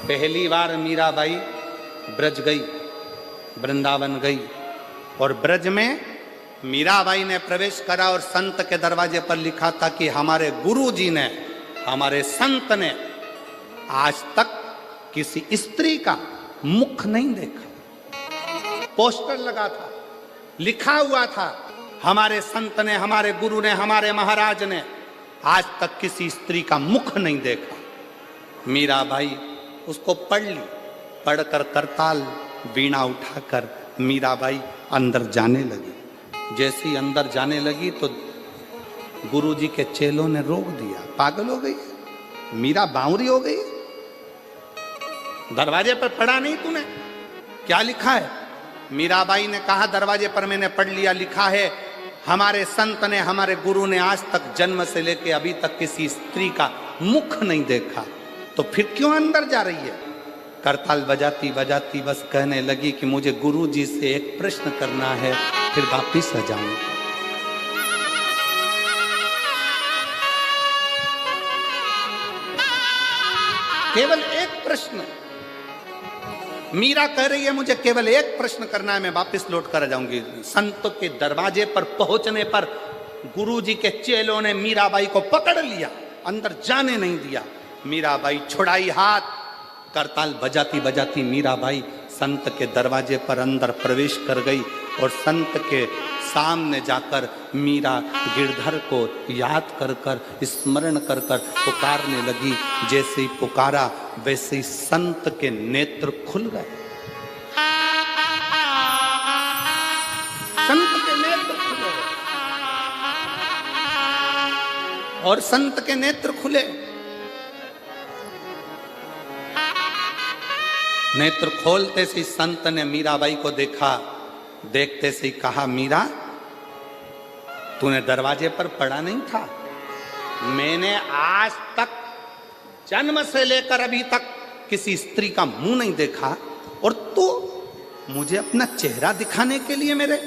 पहली बार मीराबाई ब्रज गई, वृंदावन गई, और ब्रज में मीराबाई ने प्रवेश करा और संत के दरवाजे पर लिखा था कि हमारे गुरु जी ने, हमारे संत ने आज तक किसी स्त्री का मुख नहीं देखा। पोस्टर लगा था, लिखा हुआ था, हमारे संत ने, हमारे गुरु ने, हमारे महाराज ने आज तक किसी स्त्री का मुख नहीं देखा। मीराबाई उसको पढ़ ली, पढ़कर करताल वीणा उठाकर मीराबाई अंदर जाने लगी। जैसी अंदर जाने लगी तो गुरुजी के चेलों ने रोक दिया। पागल हो गई, मीरा बावरी हो गई। दरवाजे पर पढ़ा नहीं तूने? क्या लिखा है? मीराबाई ने कहा, दरवाजे पर मैंने पढ़ लिया, लिखा है हमारे संत ने, हमारे गुरु ने आज तक जन्म से लेके अभी तक किसी स्त्री का मुख नहीं देखा। तो फिर क्यों अंदर जा रही है? करताल बजाती बजाती बस कहने लगी कि मुझे गुरु जी से एक प्रश्न करना है, फिर वापिस आ जाऊं। केवल एक प्रश्न, मीरा कह रही है मुझे केवल एक प्रश्न करना है, मैं वापस लौट कर जाऊंगी। संत के दरवाजे पर पहुंचने पर गुरुजी के चेलों ने मीराबाई को पकड़ लिया, अंदर जाने नहीं दिया। मीराबाई छुड़ाई हाथ, करताल बजाती बजाती मीराबाई संत के दरवाजे पर अंदर प्रवेश कर गई और संत के सामने जाकर मीरा गिरधर को याद कर कर स्मरण कर कर पुकारने लगी। जैसे ही पुकारा वैसे ही संत के नेत्र खुल गए। संत के नेत्र खुले और संत के नेत्र खुले। नेत्र खोलते से संत ने मीराबाई को देखा, देखते से ही कहा, मीरा तूने दरवाजे पर पड़ा नहीं था? मैंने आज तक जन्म से लेकर अभी तक किसी स्त्री का मुंह नहीं देखा और तू मुझे अपना चेहरा दिखाने के लिए मेरे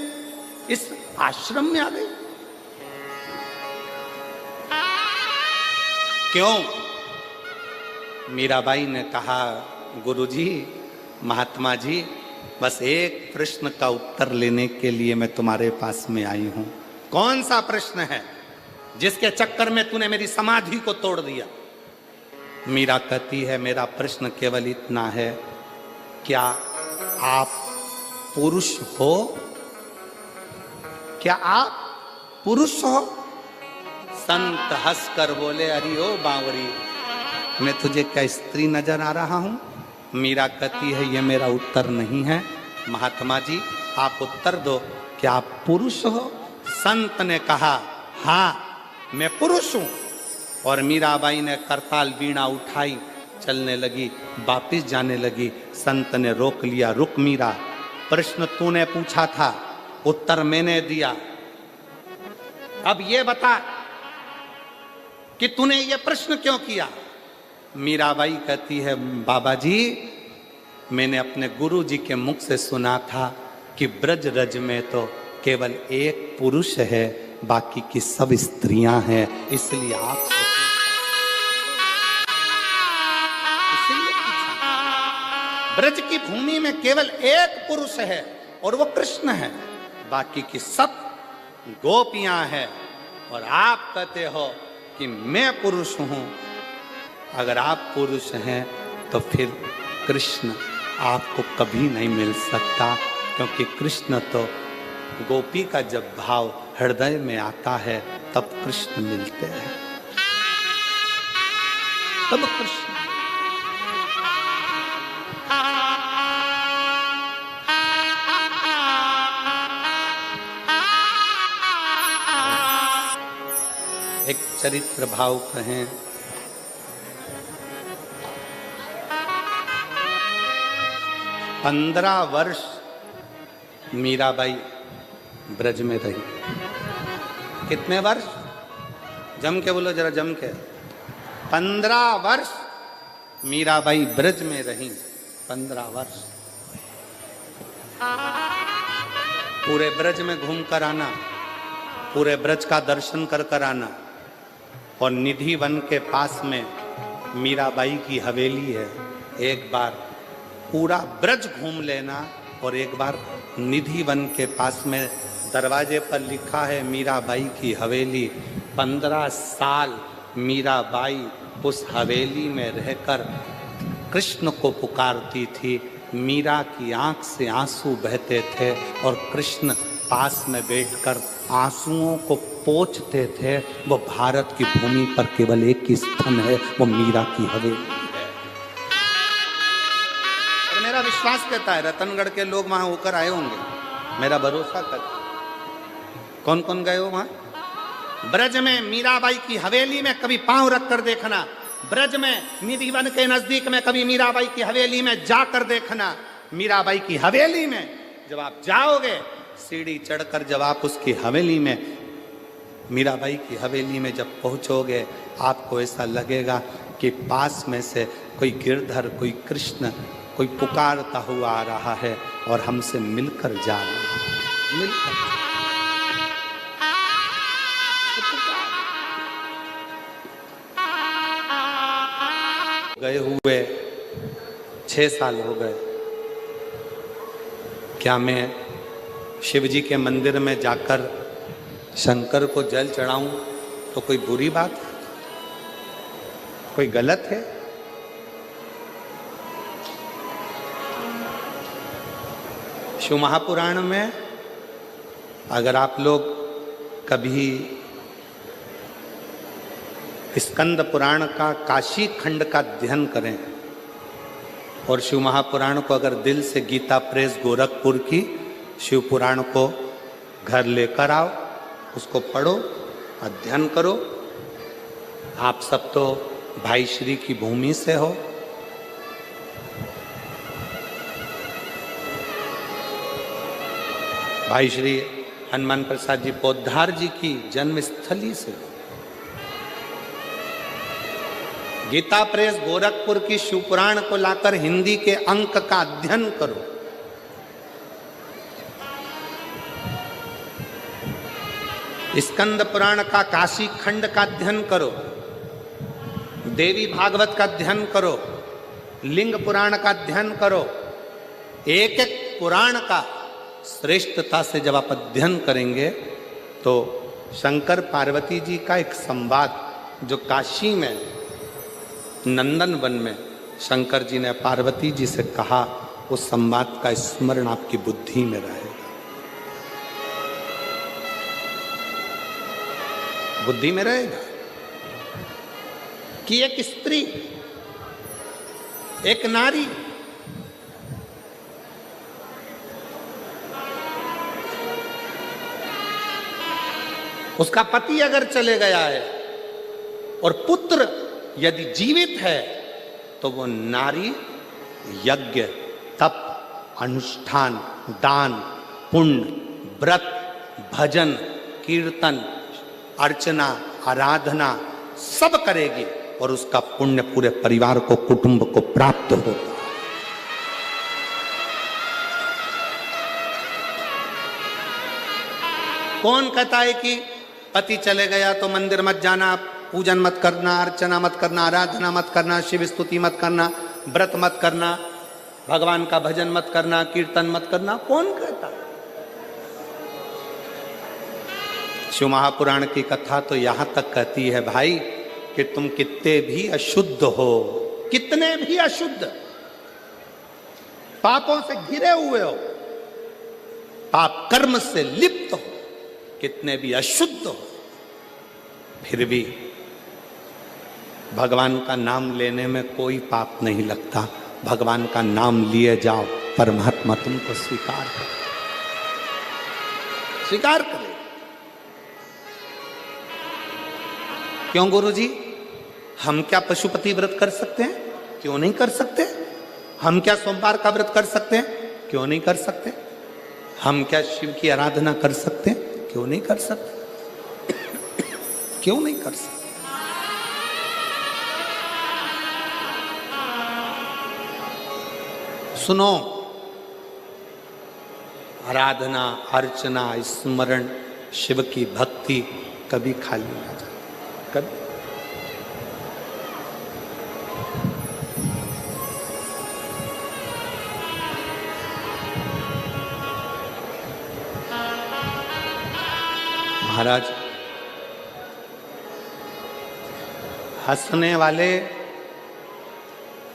इस आश्रम में आ गई। क्यों? मीराबाई ने कहा, गुरुजी, महात्मा जी, बस एक प्रश्न का उत्तर लेने के लिए मैं तुम्हारे पास में आई हूं। कौन सा प्रश्न है जिसके चक्कर में तूने मेरी समाधि को तोड़ दिया? मीरा कहती है, मेरा प्रश्न केवल इतना है, क्या आप पुरुष हो? क्या आप पुरुष हो? संत हंसकर बोले, अरे ओ बावरी, मैं तुझे क्या स्त्री नजर आ रहा हूं? मीरा कहती है, ये मेरा उत्तर नहीं है, महात्मा जी आप उत्तर दो, क्या आप पुरुष हो? संत ने कहा, हाँ मैं पुरुष हूं। और मीराबाई ने करताल वीणा उठाई, चलने लगी, वापिस जाने लगी। संत ने रोक लिया, रुक मीरा, प्रश्न तूने पूछा था, उत्तर मैंने दिया, अब ये बता कि तूने ये प्रश्न क्यों किया? मीराबाई कहती है, बाबा जी मैंने अपने गुरु जी के मुख से सुना था कि ब्रज रज में तो केवल एक पुरुष है, बाकी की सब स्त्रियां हैं, इसलिए आप ब्रज की भूमि में केवल एक पुरुष है और वो कृष्ण है, बाकी की सब गोपियां हैं। और आप कहते हो कि मैं पुरुष हूं। अगर आप पुरुष हैं तो फिर कृष्ण आपको कभी नहीं मिल सकता, क्योंकि कृष्ण तो गोपी का जब भाव हृदय में आता है तब कृष्ण मिलते हैं, तब कृष्ण। एक चरित्र भाव कहें, पंद्रह वर्ष मीराबाई ब्रज में रही। कितने वर्ष? जम के बोलो जरा, जम के। 15 वर्ष मीराबाई ब्रज में रही। 15 वर्ष पूरे ब्रज में घूम कर आना, पूरे ब्रज का दर्शन कर कर आना। और निधि वन के पास में मीराबाई की हवेली है। एक बार पूरा ब्रज घूम लेना और एक बार निधि वन के पास में दरवाजे पर लिखा है मीराबाई की हवेली। 15 साल मीराबाई उस हवेली में रहकर कृष्ण को पुकारती थी। मीरा की आंख से आंसू बहते थे और कृष्ण पास में बैठकर आंसुओं को पोंछते थे। वो भारत की भूमि पर केवल एक ही स्थान है, वो मीरा की हवेली है। और मेरा विश्वास कहता है रतनगढ़ के लोग वहां होकर आए होंगे, मेरा भरोसा कर। कौन कौन गए हो वहां? ब्रज में मीराबाई की हवेली में कभी पांव रख कर देखना। ब्रज में निधिवन के नजदीक में कभी मीराबाई की हवेली में जाकर देखना। मीराबाई की हवेली में जब आप जाओगे, सीढ़ी चढ़कर जब आप उसकी हवेली में, मीराबाई की हवेली में जब पहुंचोगे, आपको ऐसा लगेगा कि पास में से कोई गिरधर, कोई कृष्ण, कोई पुकारता हुआ आ रहा है और हमसे मिलकर जा रहा है। मिलकर गए हुए 6 साल हो गए। क्या मैं शिव जी के मंदिर में जाकर शंकर को जल चढ़ाऊं तो कोई बुरी बात है, कोई गलत है? शिव महापुराण में अगर आप लोग कभी स्कंद पुराण का काशी खंड का अध्ययन करें और शिव महापुराण को अगर दिल से गीता प्रेस गोरखपुर की शिव पुराण को घर लेकर आओ, उसको पढ़ो, अध्ययन करो। आप सब तो भाई श्री की भूमि से हो। भाई श्री हनुमान प्रसाद जी पोद्दार जी की जन्मस्थली से। गीता प्रेस गोरखपुर की शिवपुराण को लाकर हिंदी के अंक का अध्ययन करो। स्कंद पुराण का काशी खंड का अध्ययन करो, देवी भागवत का अध्ययन करो, लिंग पुराण का अध्ययन करो। एक एक पुराण का श्रेष्ठता से जब आप अध्ययन करेंगे तो शंकर पार्वती जी का एक संवाद जो काशी में नंदन वन में शंकर जी ने पार्वती जी से कहा, उस संवाद का स्मरण आपकी बुद्धि में रहेगा। बुद्धि में रहेगा कि एक स्त्री, एक नारी उसका पति अगर चले गया है और पुत्र यदि जीवित है तो वो नारी यज्ञ, तप, अनुष्ठान, दान, पुण्य, व्रत, भजन, कीर्तन, अर्चना, आराधना सब करेगी और उसका पुण्य पूरे परिवार को, कुटुंब को प्राप्त होता है। कौन कहता है कि पति चले गया तो मंदिर मत जाना, पूजन मत करना, अर्चना मत करना, आराधना मत करना, शिव स्तुति मत करना, व्रत मत करना, भगवान का भजन मत करना, कीर्तन मत करना? कौन कहता? शिव महापुराण की कथा तो यहां तक कहती है भाई कि तुम कितने भी अशुद्ध हो, कितने भी अशुद्ध, पापों से घिरे हुए हो, पाप कर्म से लिप्त हो, कितने भी अशुद्ध हो, फिर भी भगवान का नाम लेने में कोई पाप नहीं लगता। भगवान का नाम लिए जाओ, परमात्मा तुमको स्वीकार करे, स्वीकार करे। क्यों गुरुजी? हम क्या पशुपति व्रत कर सकते हैं? क्यों नहीं कर सकते? हम क्या सोमवार का व्रत कर सकते हैं? क्यों नहीं कर सकते? हम क्या शिव की आराधना कर सकते हैं? क्यों नहीं कर सकते? क्यों नहीं कर सकते? सुनो, आराधना, अर्चना, स्मरण, शिव की भक्ति कभी खाली ना जाए, कभी। महाराज, हंसने वाले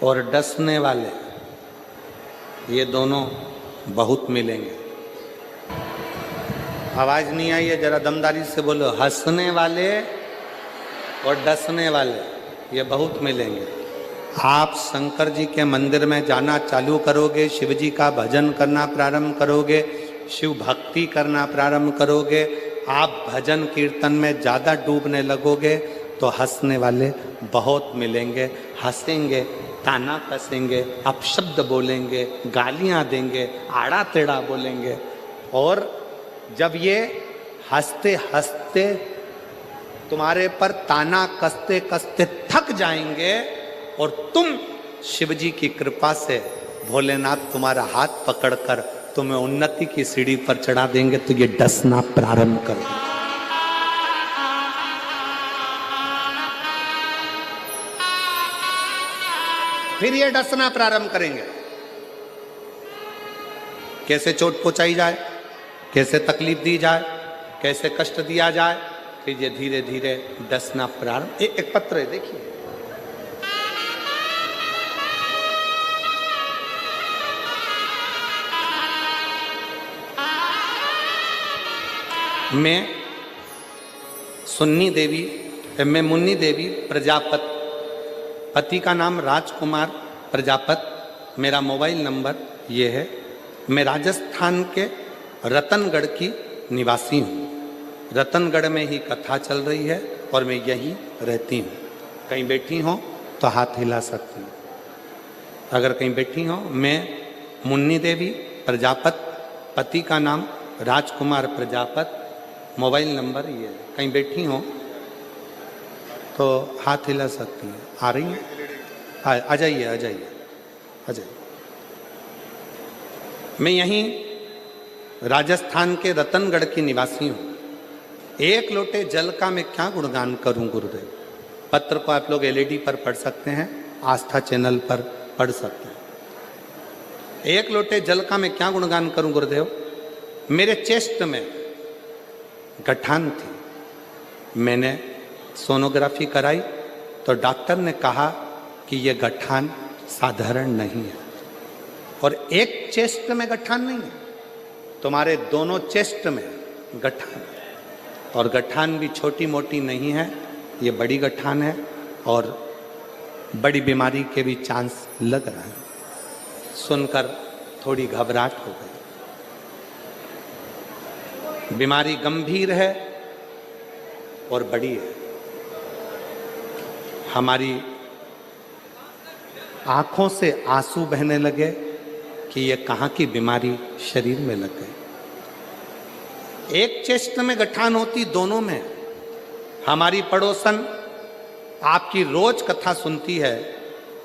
और डसने वाले ये दोनों बहुत मिलेंगे। आवाज नहीं आई है, जरा दमदारी से बोलो। हंसने वाले और डसने वाले ये बहुत मिलेंगे। आप शंकर जी के मंदिर में जाना चालू करोगे, शिव जी का भजन करना प्रारंभ करोगे, शिव भक्ति करना प्रारंभ करोगे, आप भजन कीर्तन में ज़्यादा डूबने लगोगे तो हंसने वाले बहुत मिलेंगे। हंसेंगे, ताना कसेंगे, अपशब्द बोलेंगे, गालियां देंगे, आड़ा टेढ़ा बोलेंगे। और जब ये हंसते हंसते तुम्हारे पर ताना कसते कसते थक जाएंगे और तुम शिव जी की कृपा से भोलेनाथ तुम्हारा हाथ पकड़कर तुम्हें उन्नति की सीढ़ी पर चढ़ा देंगे तो ये डसना प्रारंभ कर दो। फिर ये डसना प्रारंभ करेंगे। कैसे चोट पहुंचाई जाए, कैसे तकलीफ दी जाए, कैसे कष्ट दिया जाए, फिर ये धीरे धीरे डसना प्रारंभ। एक पत्र है, देखिए, मैं मुन्नी देवी प्रजापत, पति का नाम राजकुमार प्रजापत, मेरा मोबाइल नंबर ये है। मैं राजस्थान के रतनगढ़ की निवासी हूँ। रतनगढ़ में ही कथा चल रही है और मैं यहीं रहती हूँ। कहीं बैठी हो तो हाथ हिला सकती हूँ। अगर कहीं बैठी हो, मैं मुन्नी देवी प्रजापत, पति का नाम राजकुमार प्रजापत, मोबाइल नंबर ये है। कहीं बैठी हो तो हाथ हिला सकती हैं। आ रही हैं? आ जाइए, आ जाइए, आ जाइए। मैं यहीं राजस्थान के रतनगढ़ की निवासी हूँ। एक लोटे जल का मैं क्या गुणगान करूं गुरुदेव। पत्र को आप लोग एलईडी पर पढ़ सकते हैं, आस्था चैनल पर पढ़ सकते हैं। एक लोटे जल का मैं क्या गुणगान करूं गुरुदेव। मेरे चेस्ट में गठान थी, मैंने सोनोग्राफी कराई तो डॉक्टर ने कहा कि यह गठान साधारण नहीं है। और एक चेस्ट में गठान नहीं है, तुम्हारे दोनों चेस्ट में गठान है। और गठान भी छोटी मोटी नहीं है, ये बड़ी गठान है और बड़ी बीमारी के भी चांस लग रहा है। सुनकर थोड़ी घबराहट हो गई। बीमारी गंभीर है और बड़ी है। हमारी आंखों से आंसू बहने लगे कि ये कहाँ की बीमारी शरीर में लग गई। एक चेस्ट में गठान होती, दोनों में। हमारी पड़ोसन आपकी रोज कथा सुनती है।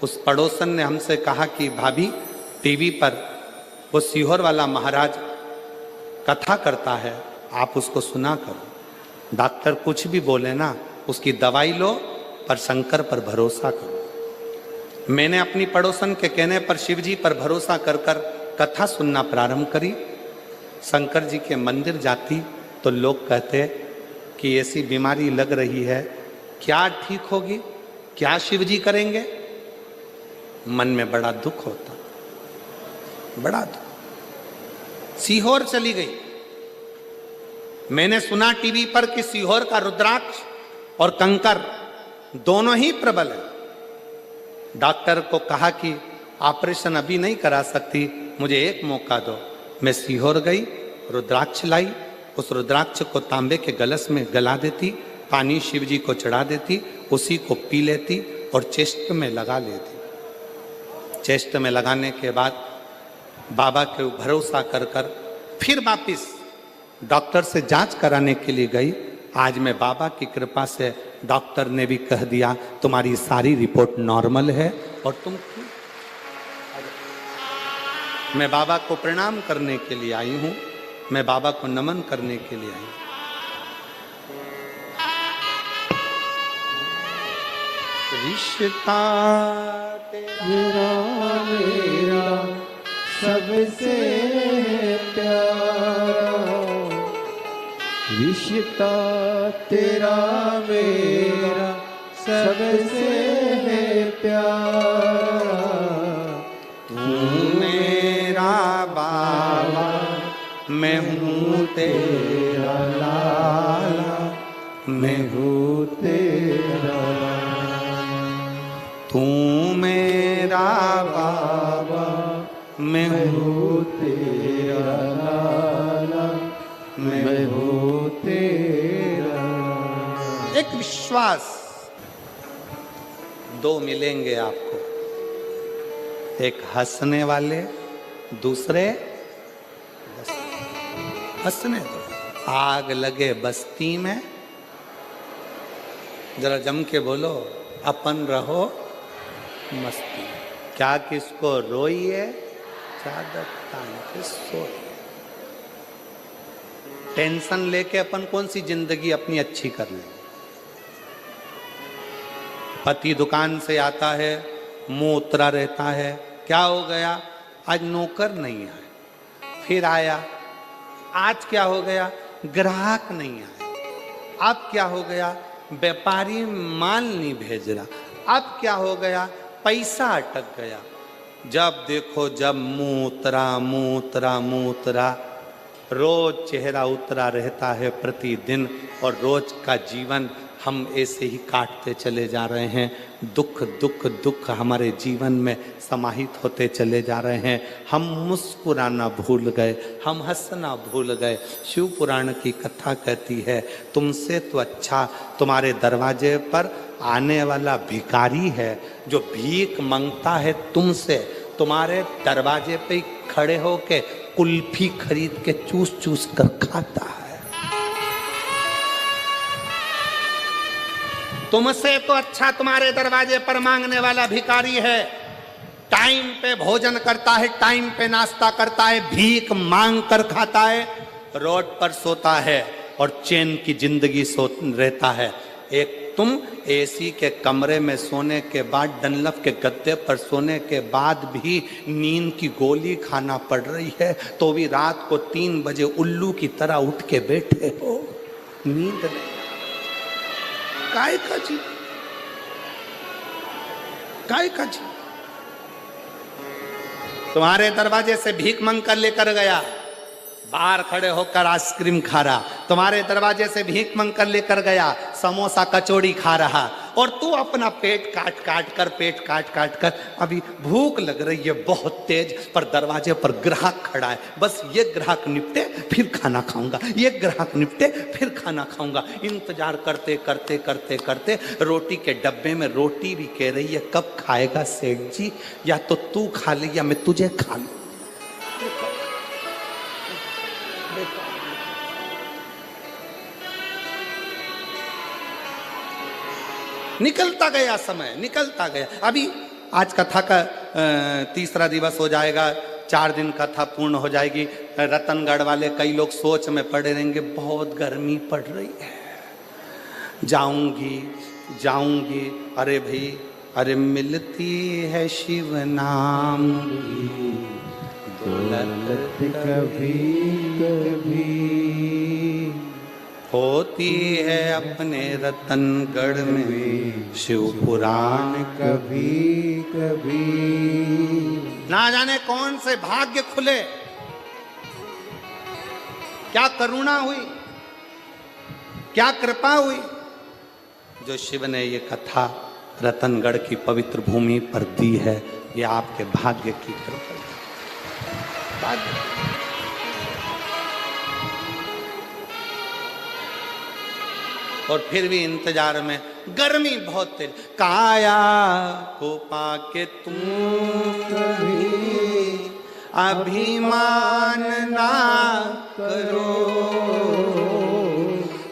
उस पड़ोसन ने हमसे कहा कि भाभी, टीवी पर वो सीहोर वाला महाराज कथा करता है, आप उसको सुना करो। डॉक्टर कुछ भी बोले ना, उसकी दवाई लो पर शंकर पर भरोसा करो। मैंने अपनी पड़ोसन के कहने पर शिव जी पर भरोसा कर कर कथा सुनना प्रारंभ करी। शंकर जी के मंदिर जाती तो लोग कहते कि ऐसी बीमारी लग रही है, क्या ठीक होगी, क्या शिव जी करेंगे। मन में बड़ा दुख होता, बड़ा दुख। सीहोर चली गई। मैंने सुना टीवी पर कि सीहोर का रुद्राक्ष और कंकर दोनों ही प्रबल है। डॉक्टर को कहा कि ऑपरेशन अभी नहीं करा सकती, मुझे एक मौका दो। मैं सीहोर गई, रुद्राक्ष लाई। उस रुद्राक्ष को तांबे के गलस में गला देती, पानी शिव जी को चढ़ा देती, उसी को पी लेती और चेस्ट में लगा लेती। चेस्ट में लगाने के बाद बाबा के भरोसा कर कर फिर वापिस डॉक्टर से जांच कराने के लिए गई। आज मैं बाबा की कृपा से, डॉक्टर ने भी कह दिया तुम्हारी सारी रिपोर्ट नॉर्मल है और तुम। मैं बाबा को प्रणाम करने के लिए आई हूं, मैं बाबा को नमन करने के लिए आई हूं। रिश्ता तेरा मेरा सबसे प्यारा, रिश्ता तेरा मेरा सबसे प्यारा। मेरा बाबा, मैं हूँ तेरा लाला, मैं हूँ तेरा तू मेरा बाबा, मैं हूँ तेरा लाला, मैं हूँ तेरा। एक विश्वास, दो मिलेंगे आपको, एक हंसने वाले, दूसरे हंसने दो। आग लगे बस्ती में, जरा जम के बोलो, अपन रहो मस्ती। क्या किसको रोइए, चादर तान के सोइए। टेंशन लेके अपन कौन सी जिंदगी अपनी अच्छी कर लेंगे। पति दुकान से आता है, मुंह उतरा रहता है, क्या हो गया, आज नौकर नहीं आए। फिर आया। आज क्या हो गया? ग्राहक नहीं आया। अब क्या हो गया? व्यापारी माल नहीं भेज रहा। अब क्या हो गया? पैसा अटक गया। जब देखो जब मुंह उतरा, रोज चेहरा उतरा रहता है प्रतिदिन, और रोज का जीवन हम ऐसे ही काटते चले जा रहे हैं। दुख हमारे जीवन में समाहित होते चले जा रहे हैं। हम मुस्कुराना भूल गए, हम हंसना भूल गए। शिव पुराण की कथा कहती है, तुमसे तो अच्छा तुम्हारे दरवाजे पर आने वाला भिखारी है, जो भीख मांगता है तुमसे, तुम्हारे दरवाजे पे ही खड़े होके कुल्फी खरीद के चूस चूस कर खाता है। तुमसे तो अच्छा तुम्हारे दरवाजे पर मांगने वाला भिखारी है। टाइम पे भोजन करता है, टाइम पे नाश्ता करता है, भीख मांग कर खाता है, रोड पर सोता है और चैन की जिंदगी रहता है। एक तुम एसी के कमरे में सोने के बाद, डनलप के गद्दे पर सोने के बाद भी नींद की गोली खाना पड़ रही है, तो भी रात को 3 बजे उल्लू की तरह उठ के बैठे हो। नींद नहीं। काय का जी? तुम्हारे दरवाजे से भीख मांग कर लेकर गया, बाहर खड़े होकर आइसक्रीम खा रहा। तुम्हारे दरवाजे से भीख मांग कर लेकर गया, समोसा कचौड़ी खा रहा, और तू अपना पेट काट कर अभी भूख लग रही है बहुत तेज, पर दरवाजे पर ग्राहक खड़ा है। बस ये ग्राहक निपटे फिर खाना खाऊंगा, ये ग्राहक निपटे फिर खाना खाऊंगा। इंतजार करते रोटी के डब्बे में रोटी भी कह रही है, कब खाएगा सेठ जी? या तो तू खा ले या मैं तुझे खा लूं। निकलता गया समय, निकलता गया। अभी आज कथा का 3रा दिवस हो जाएगा, 4 दिन कथा पूर्ण हो जाएगी। रतनगढ़ वाले कई लोग सोच में पड़े रहेंगे, बहुत गर्मी पड़ रही है, जाऊंगी। अरे भाई, अरे मिलती है शिव नाम की दौलत कभी होती है अपने रतनगढ़ में शिव पुराण कभी। ना जाने कौन से भाग्य खुले, क्या करुणा हुई, क्या कृपा हुई, जो शिव ने ये कथा रतनगढ़ की पवित्र भूमि पर दी है। ये आपके भाग्य की कृपा। और फिर भी इंतजार में, गर्मी बहुत तेज। काया को पाके तुम कभी अभिमान ना करो,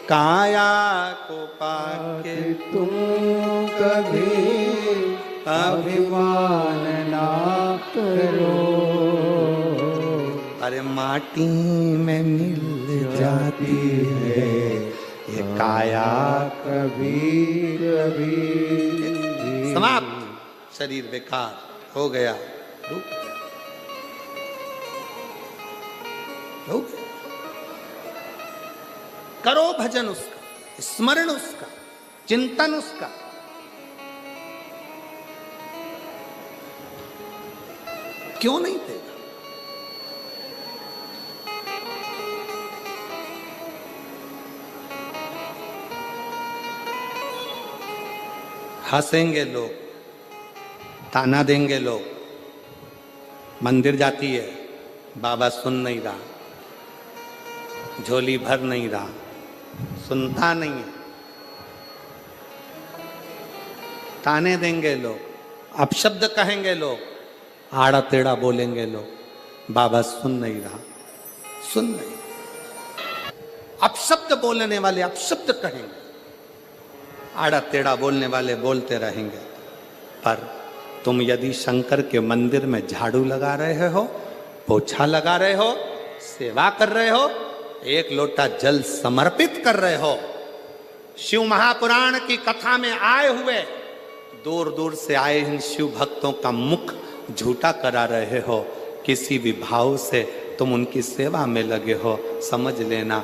काया को पाके तुम कभी अभिमान ना करो। अरे माटी में मिल जाती है ये काया कभी। समाप्त। शरीर बेकार हो गया, करो भजन उसका, स्मरण उसका, चिंतन उसका। क्यों नहीं देगा? हंसेंगे लोग, ताना देंगे लोग। मंदिर जाती है, बाबा सुन नहीं रहा, झोली भर नहीं रहा, सुनता नहीं है। ताने देंगे लोग, अपशब्द कहेंगे लोग, आड़ा टेढ़ा बोलेंगे लोग। बाबा सुन नहीं रहा, सुन नहीं। अपशब्द बोलने वाले अपशब्द कहेंगे, आड़ा टेढ़ा बोलने वाले बोलते रहेंगे। पर तुम यदि शंकर के मंदिर में झाड़ू लगा रहे हो, पोछा लगा रहे हो, सेवा कर रहे हो, एक लोटा जल समर्पित कर रहे हो, शिव महापुराण की कथा में आए हुए दूर दूर से आए इन शिव भक्तों का मुख झूठा करा रहे हो, किसी भी भाव से तुम उनकी सेवा में लगे हो, समझ लेना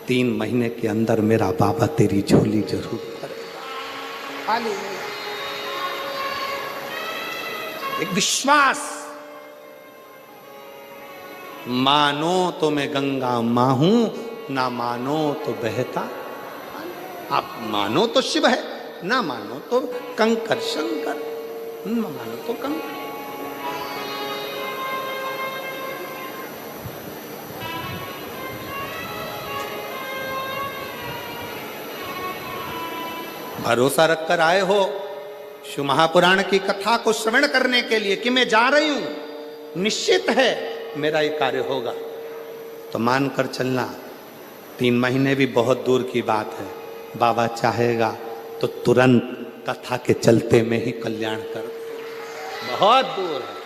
3 महीने के अंदर मेरा बाबा तेरी झोली जरूर भरेगा। एक विश्वास, मानो तो मैं गंगा मां हूं, ना मानो तो बहता। आप मानो तो शिव है, ना मानो तो कंकर शंकर, ना मानो तो कंकर। भरोसा रखकर आए हो शिव महापुराण की कथा को श्रवण करने के लिए कि मैं जा रही हूं, निश्चित है मेरा ये कार्य होगा, तो मानकर चलना। 3 महीने भी बहुत दूर की बात है, बाबा चाहेगा तो तुरंत कथा के चलते में ही कल्याण कर, बहुत दूर है।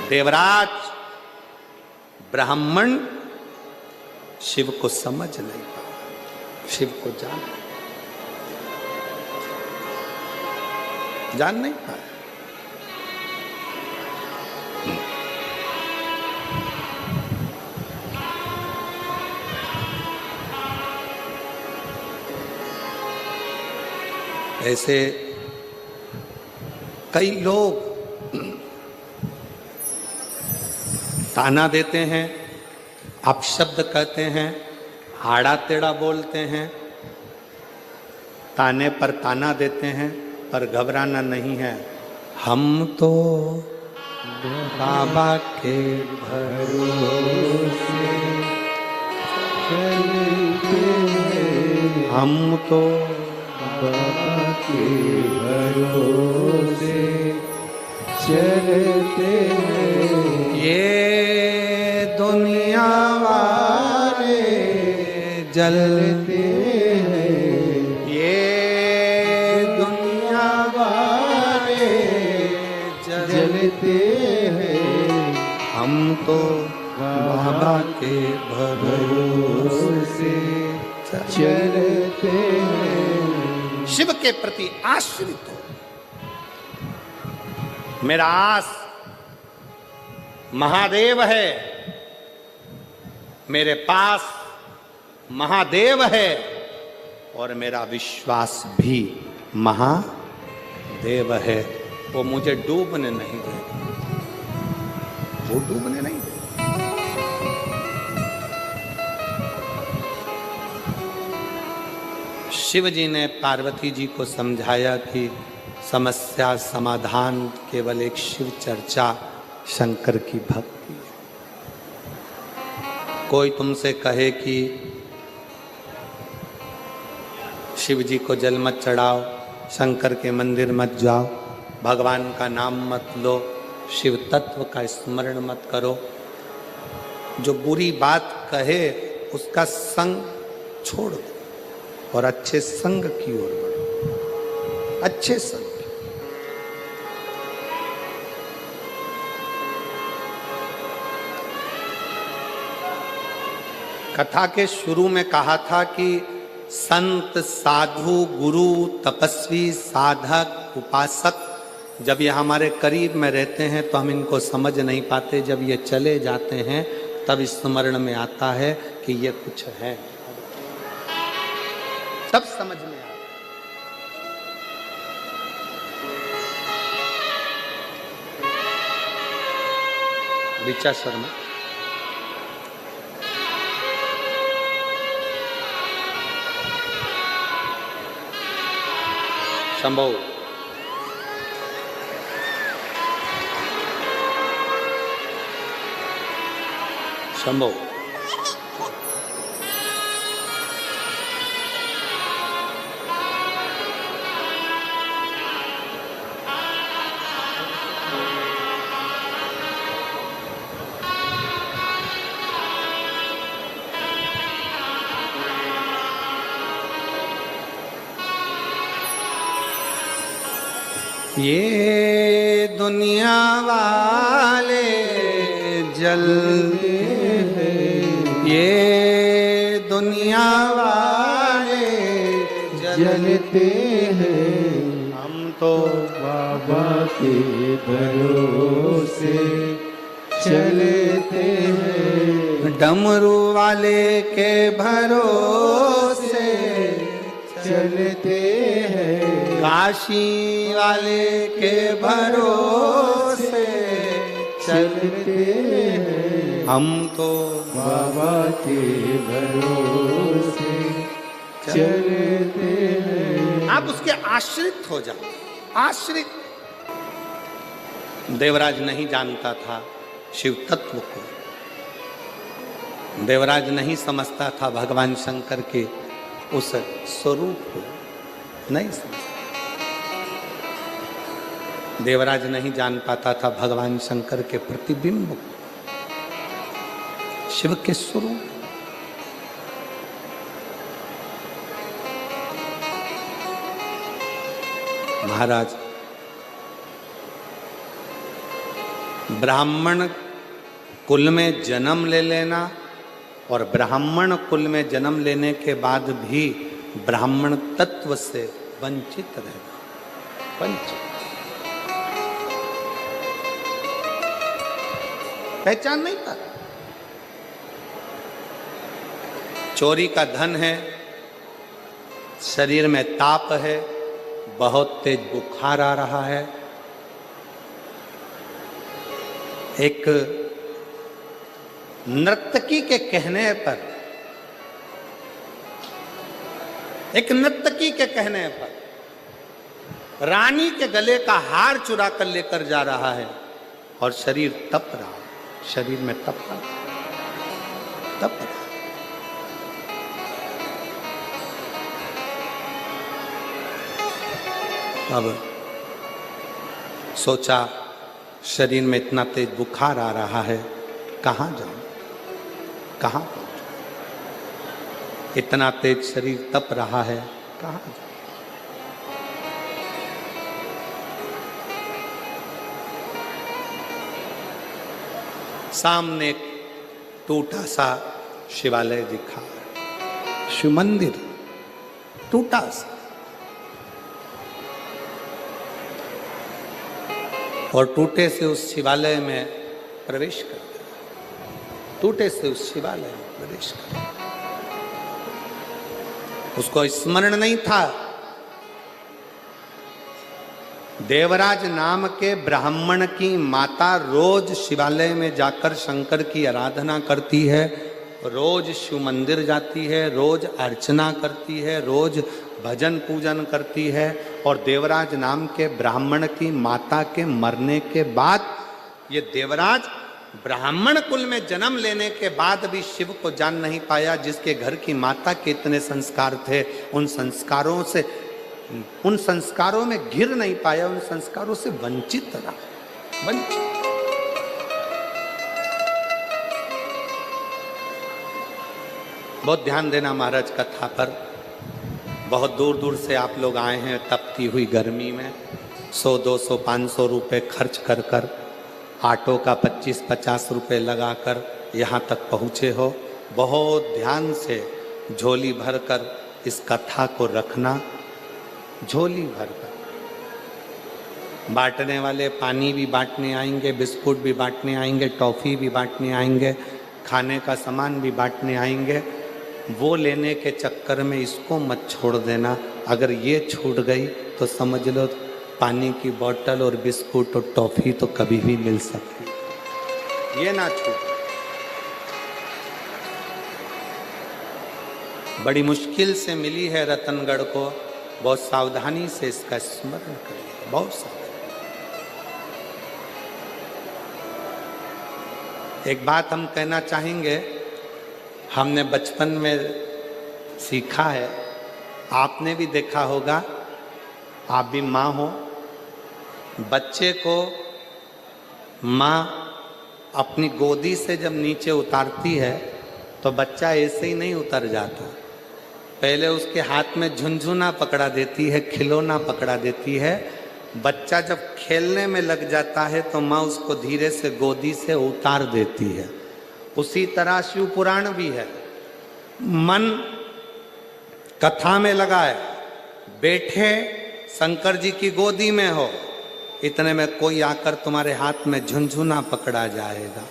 देवराज ब्राह्मण शिव को समझ नहीं पाया, शिव को जान नहीं पाया। ऐसे कई लोग ताना देते हैं, अपशब्द कहते हैं, आड़ा टेढ़ा बोलते हैं, ताने पर ताना देते हैं, पर घबराना नहीं है। हम तो बाबा के भरोसे चलते हैं, हम तो बाबा के भरोसे चलते हैं। ये दुनिया वाले जलते हैं, ये दुनिया वाले जलते हैं, हम तो बाबा के भरोसे चलते हैं। शिव के प्रति आश्रित हो। मेरा आस महादेव है, मेरे पास महादेव है, और मेरा विश्वास भी महादेव है। वो मुझे डूबने नहीं देगा, वो डूबने नहीं देगा। शिव जी ने पार्वती जी को समझाया कि समस्या समाधान केवल एक शिव चर्चा, शंकर की भक्ति। कोई तुमसे कहे कि शिव जी को जल मत चढ़ाओ, शंकर के मंदिर मत जाओ, भगवान का नाम मत लो, शिव तत्व का स्मरण मत करो, जो बुरी बात कहे उसका संग छोड़ दो और अच्छे संग की ओर बढ़ो, अच्छे संग। कथा के शुरू में कहा था कि संत, साधु, गुरु, तपस्वी, साधक, उपासक जब ये हमारे करीब में रहते हैं तो हम इनको समझ नहीं पाते, जब ये चले जाते हैं तब स्मरण में आता है कि ये कुछ है, तब समझ में आता। ऋचा शर्मा, शंभो, शंभो, ये दुनिया वाले जलते हैं, ये दुनिया वाले जलते हैं, हम तो बाबा के भरोसे चलते हैं, डमरू वाले के भरोसे चलते हैं, काशी वाले के भरोसे चलते हैं, हम तो बाबा के भरोसे चलते हैं। आप उसके आश्रित हो जाओ, आश्रित। देवराज नहीं जानता था शिव तत्व को, देवराज नहीं समझता था भगवान शंकर के उस स्वरूप को, नहीं समझता। देवराज नहीं जान पाता था भगवान शंकर के प्रतिबिंब को, शिव के स्वरूप। महाराज, ब्राह्मण कुल में जन्म ले लेना और ब्राह्मण कुल में जन्म लेने के बाद भी ब्राह्मण तत्व से वंचित रहना, वंचित, पहचान नहीं पाता। चोरी का धन है, शरीर में ताप है, बहुत तेज बुखार आ रहा है, एक नर्तकी के कहने पर, एक नर्तकी के कहने पर रानी के गले का हार चुरा कर लेकर जा रहा है और शरीर तप रहा है, शरीर में तप रहा, तप रहा। अब सोचा शरीर में इतना तेज बुखार आ रहा है, कहाँ जाऊं, कहाँ पहुंचूं, इतना तेज शरीर तप रहा है, कहाँ जाऊं। सामने एक टूटा सा शिवालय दिखा, शिव मंदिर टूटा सा, और टूटे से उस शिवालय में प्रवेश कर दिया, टूटे से उस शिवालय में प्रवेश कर दिया। उसको स्मरण नहीं था देवराज नाम के ब्राह्मण की माता रोज शिवालय में जाकर शंकर की आराधना करती है, रोज शिव मंदिर जाती है, रोज अर्चना करती है, रोज भजन पूजन करती है। और देवराज नाम के ब्राह्मण की माता के मरने के बाद ये देवराज ब्राह्मण कुल में जन्म लेने के बाद भी शिव को जान नहीं पाया, जिसके घर की माता के इतने संस्कार थे, उन संस्कारों से, उन संस्कारों में घिर नहीं पाया, उन संस्कारों से वंचित रहा, वंचित। बहुत ध्यान देना महाराज कथा पर। बहुत दूर दूर से आप लोग आए हैं तपती हुई गर्मी में, 100, 200, 500 रुपये खर्च कर कर, ऑटो का 25-50 रुपये लगाकर यहाँ तक पहुँचे हो। बहुत ध्यान से झोली भरकर इस कथा को रखना, झोली भरकर। बांटने वाले पानी भी बांटने आएंगे, बिस्कुट भी बांटने आएंगे, टॉफ़ी भी बांटने आएंगे, खाने का सामान भी बांटने आएंगे। वो लेने के चक्कर में इसको मत छोड़ देना। अगर ये छूट गई तो समझ लो पानी की बोतल और बिस्कुट और टॉफ़ी तो कभी भी मिल सकती, ये ना छूट। बड़ी मुश्किल से मिली है रतनगढ़ को, बहुत सावधानी से इसका स्मरण करिए, बहुत सावधानी। एक बात हम कहना चाहेंगे, हमने बचपन में सीखा है, आपने भी देखा होगा, आप भी माँ हो, बच्चे को माँ अपनी गोदी से जब नीचे उतारती है तो बच्चा ऐसे ही नहीं उतर जाता, पहले उसके हाथ में झुनझुना पकड़ा देती है, खिलौना पकड़ा देती है। बच्चा जब खेलने में लग जाता है तो माँ उसको धीरे से गोदी से उतार देती है। उसी तरह शिव पुराण भी है। मन कथा में लगा है, बैठे शंकर जी की गोदी में हो, इतने में कोई आकर तुम्हारे हाथ में झुनझुना पकड़ा जाएगा,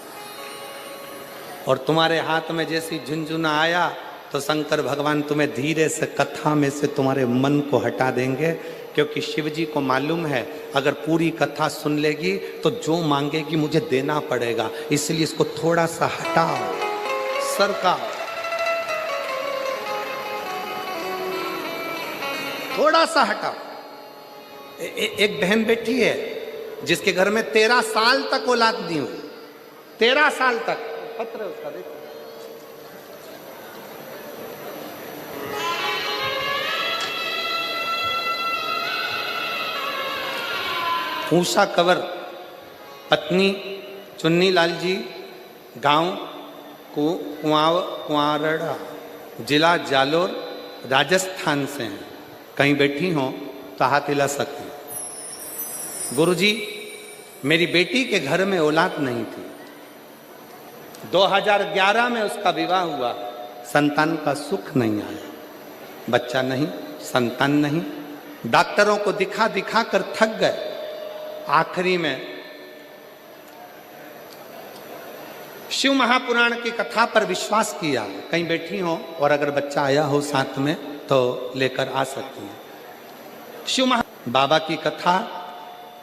और तुम्हारे हाथ में जैसी झुनझुना आया तो शंकर भगवान तुम्हें धीरे से कथा में से तुम्हारे मन को हटा देंगे, क्योंकि शिव जी को मालूम है अगर पूरी कथा सुन लेगी तो जो मांगेगी मुझे देना पड़ेगा, इसलिए इसको थोड़ा सा हटाओ, सरकाओ, थोड़ा सा हटाओ। एक बहन बैठी है जिसके घर में 13 साल तक औलाद नहीं हुई, 13 साल तक। पत्र है उसका, देखो। ऊषा कंवर, पत्नी चुन्नी लाल जी, गांव कुंवारड़ा, जिला जालोर, राजस्थान से हैं। कहीं बैठी हो तो हाथ हिला सकती हैं। गुरुजी, मेरी बेटी के घर में औलाद नहीं थी। 2011 में उसका विवाह हुआ, संतान का सुख नहीं आया, बच्चा नहीं, संतान नहीं। डॉक्टरों को दिखा दिखा कर थक गए। आखिरी में शिव महापुराण की कथा पर विश्वास किया। कहीं बैठी हो और अगर बच्चा आया हो साथ में तो लेकर आ सकती है। बाबा की कथा,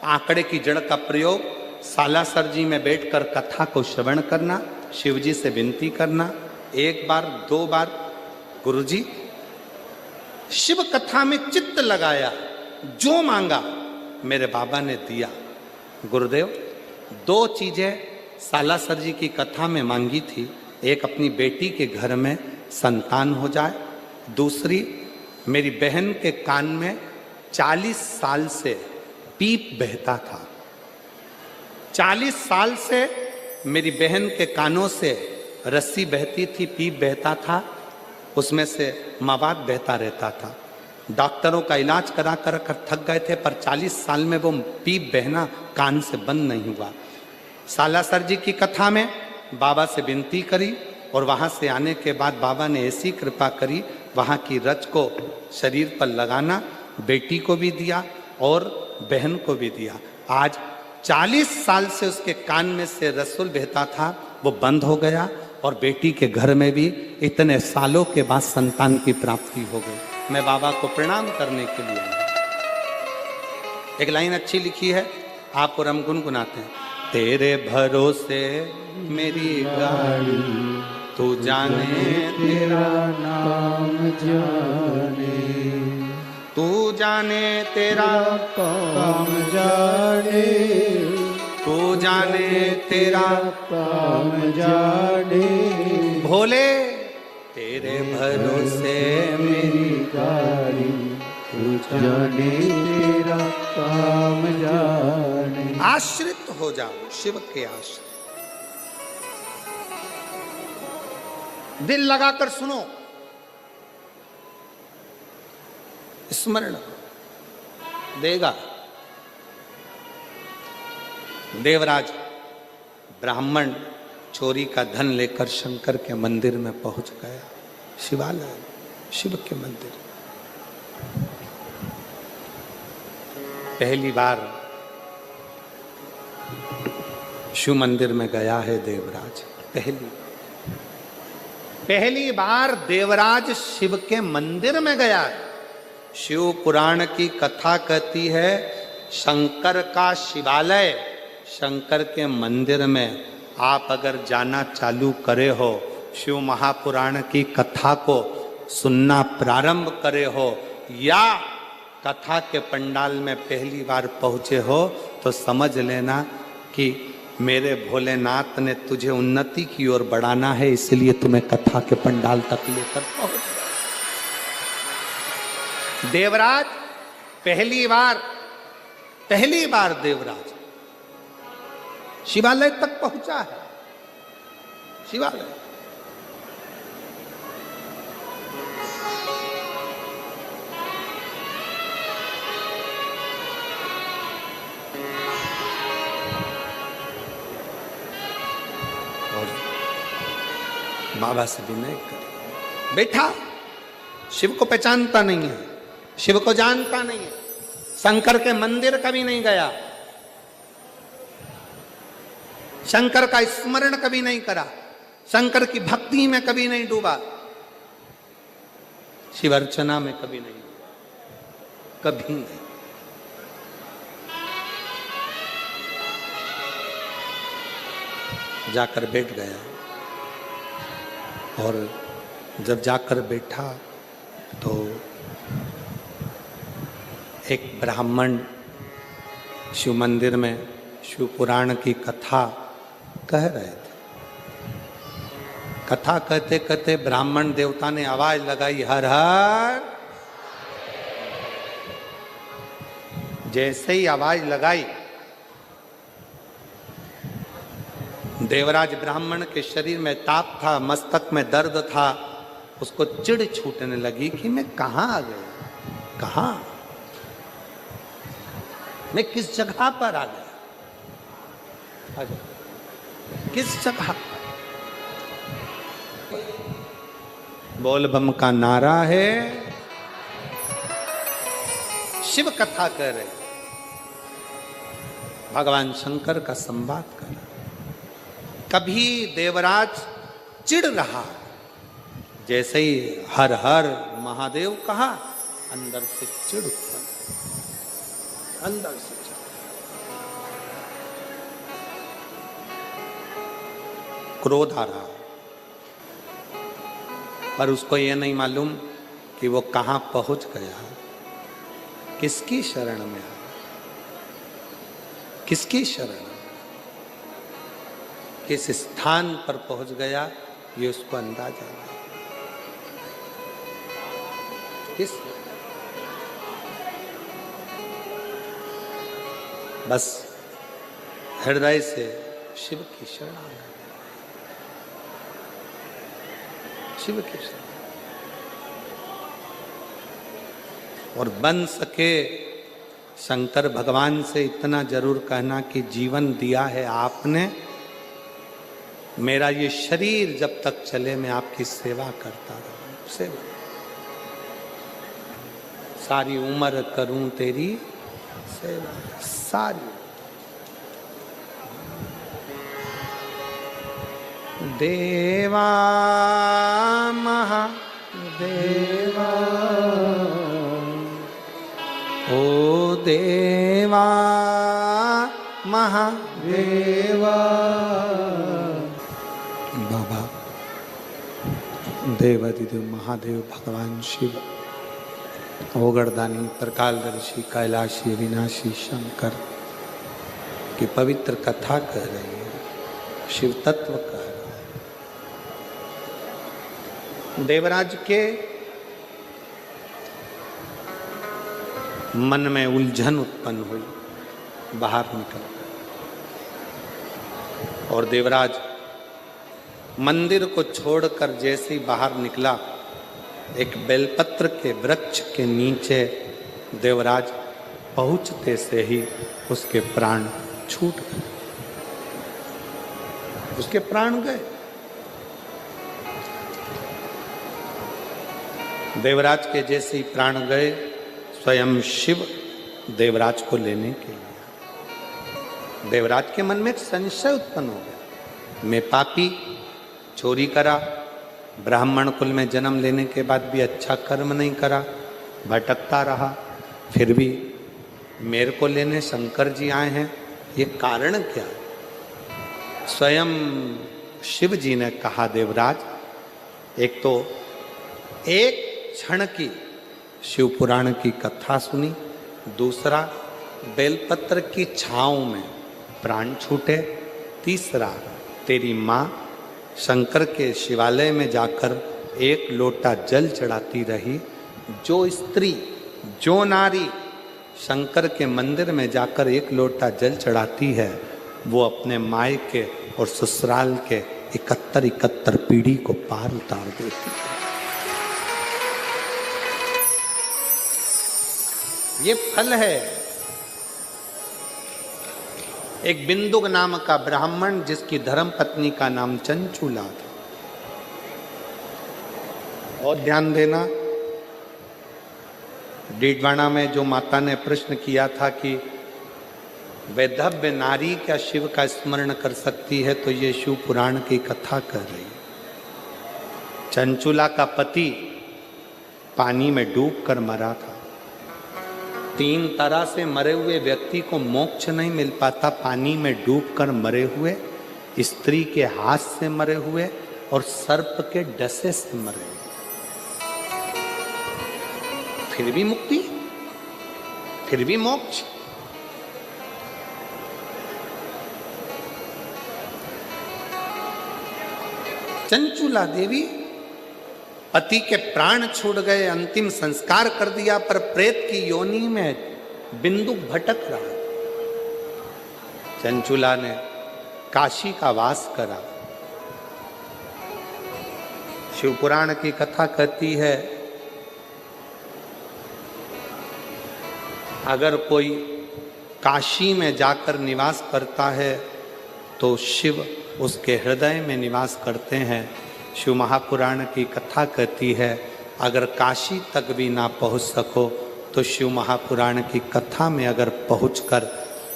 आंकड़े की जड़ का प्रयोग, सालासर जी में बैठकर कथा को श्रवण करना, शिव जी से विनती करना, 1 बार 2 बार। गुरुजी, शिव कथा में चित्त लगाया, जो मांगा मेरे बाबा ने दिया। गुरुदेव, 2 चीजें सालासर जी की कथा में मांगी थी। एक, अपनी बेटी के घर में संतान हो जाए। दूसरी, मेरी बहन के कान में 40 साल से पीप बहता था। 40 साल से मेरी बहन के कानों से रस्सी बहती थी, पीप बहता था, उसमें से मवाद बहता रहता था। डॉक्टरों का इलाज करा कर थक गए थे, पर 40 साल में वो पीप बहना कान से बंद नहीं हुआ। सालासर जी की कथा में बाबा से विनती करी, और वहाँ से आने के बाद बाबा ने ऐसी कृपा करी, वहाँ की रच को शरीर पर लगाना, बेटी को भी दिया और बहन को भी दिया। आज 40 साल से उसके कान में से रसूल बहता था, वो बंद हो गया, और बेटी के घर में भी इतने सालों के बाद संतान की प्राप्ति हो गई। मैं बाबा को प्रणाम करने के लिए आया। एक लाइन अच्छी लिखी है, आप और हम गुनगुनाते हैं। तेरे भरोसे मेरी गाड़ी, तू जाने तेरा नाम जाने, तू जाने तेरा काम जाने, तू जाने तेरा काम जाने। भोले, तेरे भरोसे मेरी गाड़ी, तू जाने तेरा काम जाने। आश्रित हो जाओ, शिव के आश्रित। दिल लगाकर सुनो, स्मरण देगा। देवराज ब्राह्मण चोरी का धन लेकर शंकर के मंदिर में पहुंच गया। शिवालय, शिव के मंदिर। पहली बार शिव मंदिर में गया है देवराज, पहली बार देवराज शिव के मंदिर में गया है। शिव पुराण की कथा कहती है, शंकर का शिवालय, शंकर के मंदिर में आप अगर जाना चालू करे हो, शिव महापुराण की कथा को सुनना प्रारंभ करे हो, या कथा के पंडाल में पहली बार पहुंचे हो, तो समझ लेना कि मेरे भोलेनाथ ने तुझे उन्नति की ओर बढ़ाना है, इसलिए तुम्हें कथा के पंडाल तक लेकर पहुंच गया। देवराज पहली बार देवराज शिवालय तक पहुंचा है। शिवालय और बाबा से विनय कर बैठा। शिव को पहचानता नहीं है, शिव को जानता नहीं है, शंकर के मंदिर कभी नहीं गया, शंकर का स्मरण कभी नहीं करा, शंकर की भक्ति में कभी नहीं डूबा, शिव अर्चना में कभी नहीं डूबा, कभी नहीं। जाकर बैठ गया और जब जाकर बैठा तो एक ब्राह्मण शिव मंदिर में शिव पुराण की कथा कह रहे थे। कथा कहते कहते ब्राह्मण देवता ने आवाज लगाई, हर हर। जैसे ही आवाज लगाई, देवराज ब्राह्मण के शरीर में ताप था, मस्तक में दर्द था, उसको चिढ़ छूटने लगी कि मैं कहां आ गया, कहां, मैं किस जगह पर आ गया, किस जगह। बोल बम का नारा है, शिव कथा कर रहे, भगवान शंकर का संवाद कर रहे। कभी देवराज चिढ़ रहा, जैसे ही हर हर महादेव कहा, अंदर से चिढ़ उत्पन्न, अंदर से चिढ़। क्रोध आ रहा, पर उसको यह नहीं मालूम कि वो कहां पहुंच गया, किसकी शरण में आया, किसकी शरण, किस स्थान पर पहुंच गया, ये उसको अंदाजा नहीं। किस, बस हृदय से शिव की शरण आ गया, शिव की शरण। और बन सके शंकर भगवान से इतना जरूर कहना कि जीवन दिया है आपने, मेरा ये शरीर जब तक चले मैं आपकी सेवा करता रहूं, सेवा सारी उम्र करूं तेरी सेवा, सारी। देवा महादेवा, ओ देवा महादेवा। बाबा देवादिदेव महादेव भगवान शिव, ओगरदानी, प्रकालदर्शी, कैलाशी, विनाशी शंकर की पवित्र कथा कह रही है, शिव तत्व कह रहा है। देवराज के मन में उलझन उत्पन्न हुई, बाहर निकल गए और देवराज मंदिर को छोड़कर जैसे ही बाहर निकला, एक बेलपत्र के वृक्ष के नीचे देवराज पहुंचते से ही उसके प्राण छूट गए, उसके प्राण गए। देवराज के जैसे ही प्राण गए, स्वयं शिव देवराज को लेने के लिए। देवराज के मन में एक संशय उत्पन्न हो गया, मैं पापी, चोरी करा, ब्राह्मण कुल में जन्म लेने के बाद भी अच्छा कर्म नहीं करा, भटकता रहा, फिर भी मेरे को लेने शंकर जी आए हैं, ये कारण क्या है? स्वयं शिव जी ने कहा, देवराज, एक तो एक क्षण की शिव पुराण की कथा सुनी, दूसरा बेलपत्र की छांव में प्राण छूटे, तीसरा तेरी माँ शंकर के शिवालय में जाकर एक लोटा जल चढ़ाती रही। जो स्त्री, जो नारी शंकर के मंदिर में जाकर एक लोटा जल चढ़ाती है, वो अपने मायके और ससुराल के 71 पीढ़ी को पार उतार देती है। ये फल है। एक बिंदुक नाम का ब्राह्मण, जिसकी धर्म पत्नी का नाम चंचूला था, और ध्यान देना, डीडवाना में जो माता ने प्रश्न किया था कि वैधव्य नारी क्या शिव का स्मरण कर सकती है, तो ये शिव पुराण की कथा कर रही। चंचुला का पति पानी में डूब कर मरा था। 3 तरह से मरे हुए व्यक्ति को मोक्ष नहीं मिल पाता, पानी में डूबकर मरे हुए, स्त्री के हाथ से मरे हुए और सर्प के डसे से मरे हुए। फिर भी मुक्ति, फिर भी मोक्ष। चंचुला देवी पति के प्राण छूट गए, अंतिम संस्कार कर दिया, पर प्रेत की योनि में बिंदु भटक रहा। चंचुला ने काशी का वास करा। शिव पुराण की कथा कहती है, अगर कोई काशी में जाकर निवास करता है तो शिव उसके हृदय में निवास करते हैं। शिव महापुराण की कथा कहती है, अगर काशी तक भी ना पहुंच सको तो शिव महापुराण की कथा में अगर पहुंचकर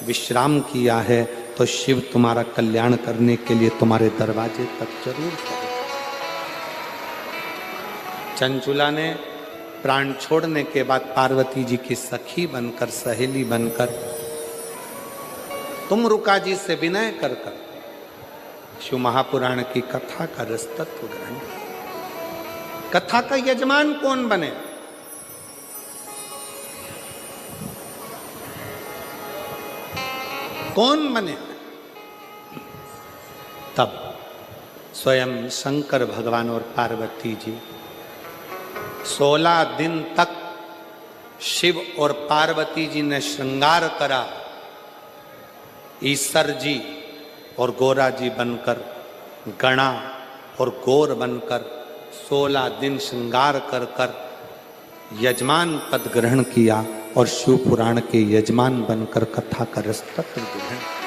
विश्राम किया है तो शिव तुम्हारा कल्याण करने के लिए तुम्हारे दरवाजे तक जरूर पहुंचे। चंचुला ने प्राण छोड़ने के बाद पार्वती जी की सखी बनकर, सहेली बनकर, तुम रुका जी से विनय कर कर शिव महापुराण की कथा का रसतत्व ग्रहण। कथा का यजमान कौन बने? कौन बने? तब स्वयं शंकर भगवान और पार्वती जी 16 दिन तक शिव और पार्वती जी ने श्रृंगार करा। ईसर जी और गोरा जी बनकर, गणा और गौर बनकर 16 दिन श्रृंगार कर कर यजमान पद ग्रहण किया और शिव पुराण के यजमान बनकर कथा का रसतत्व ग्रहण किया।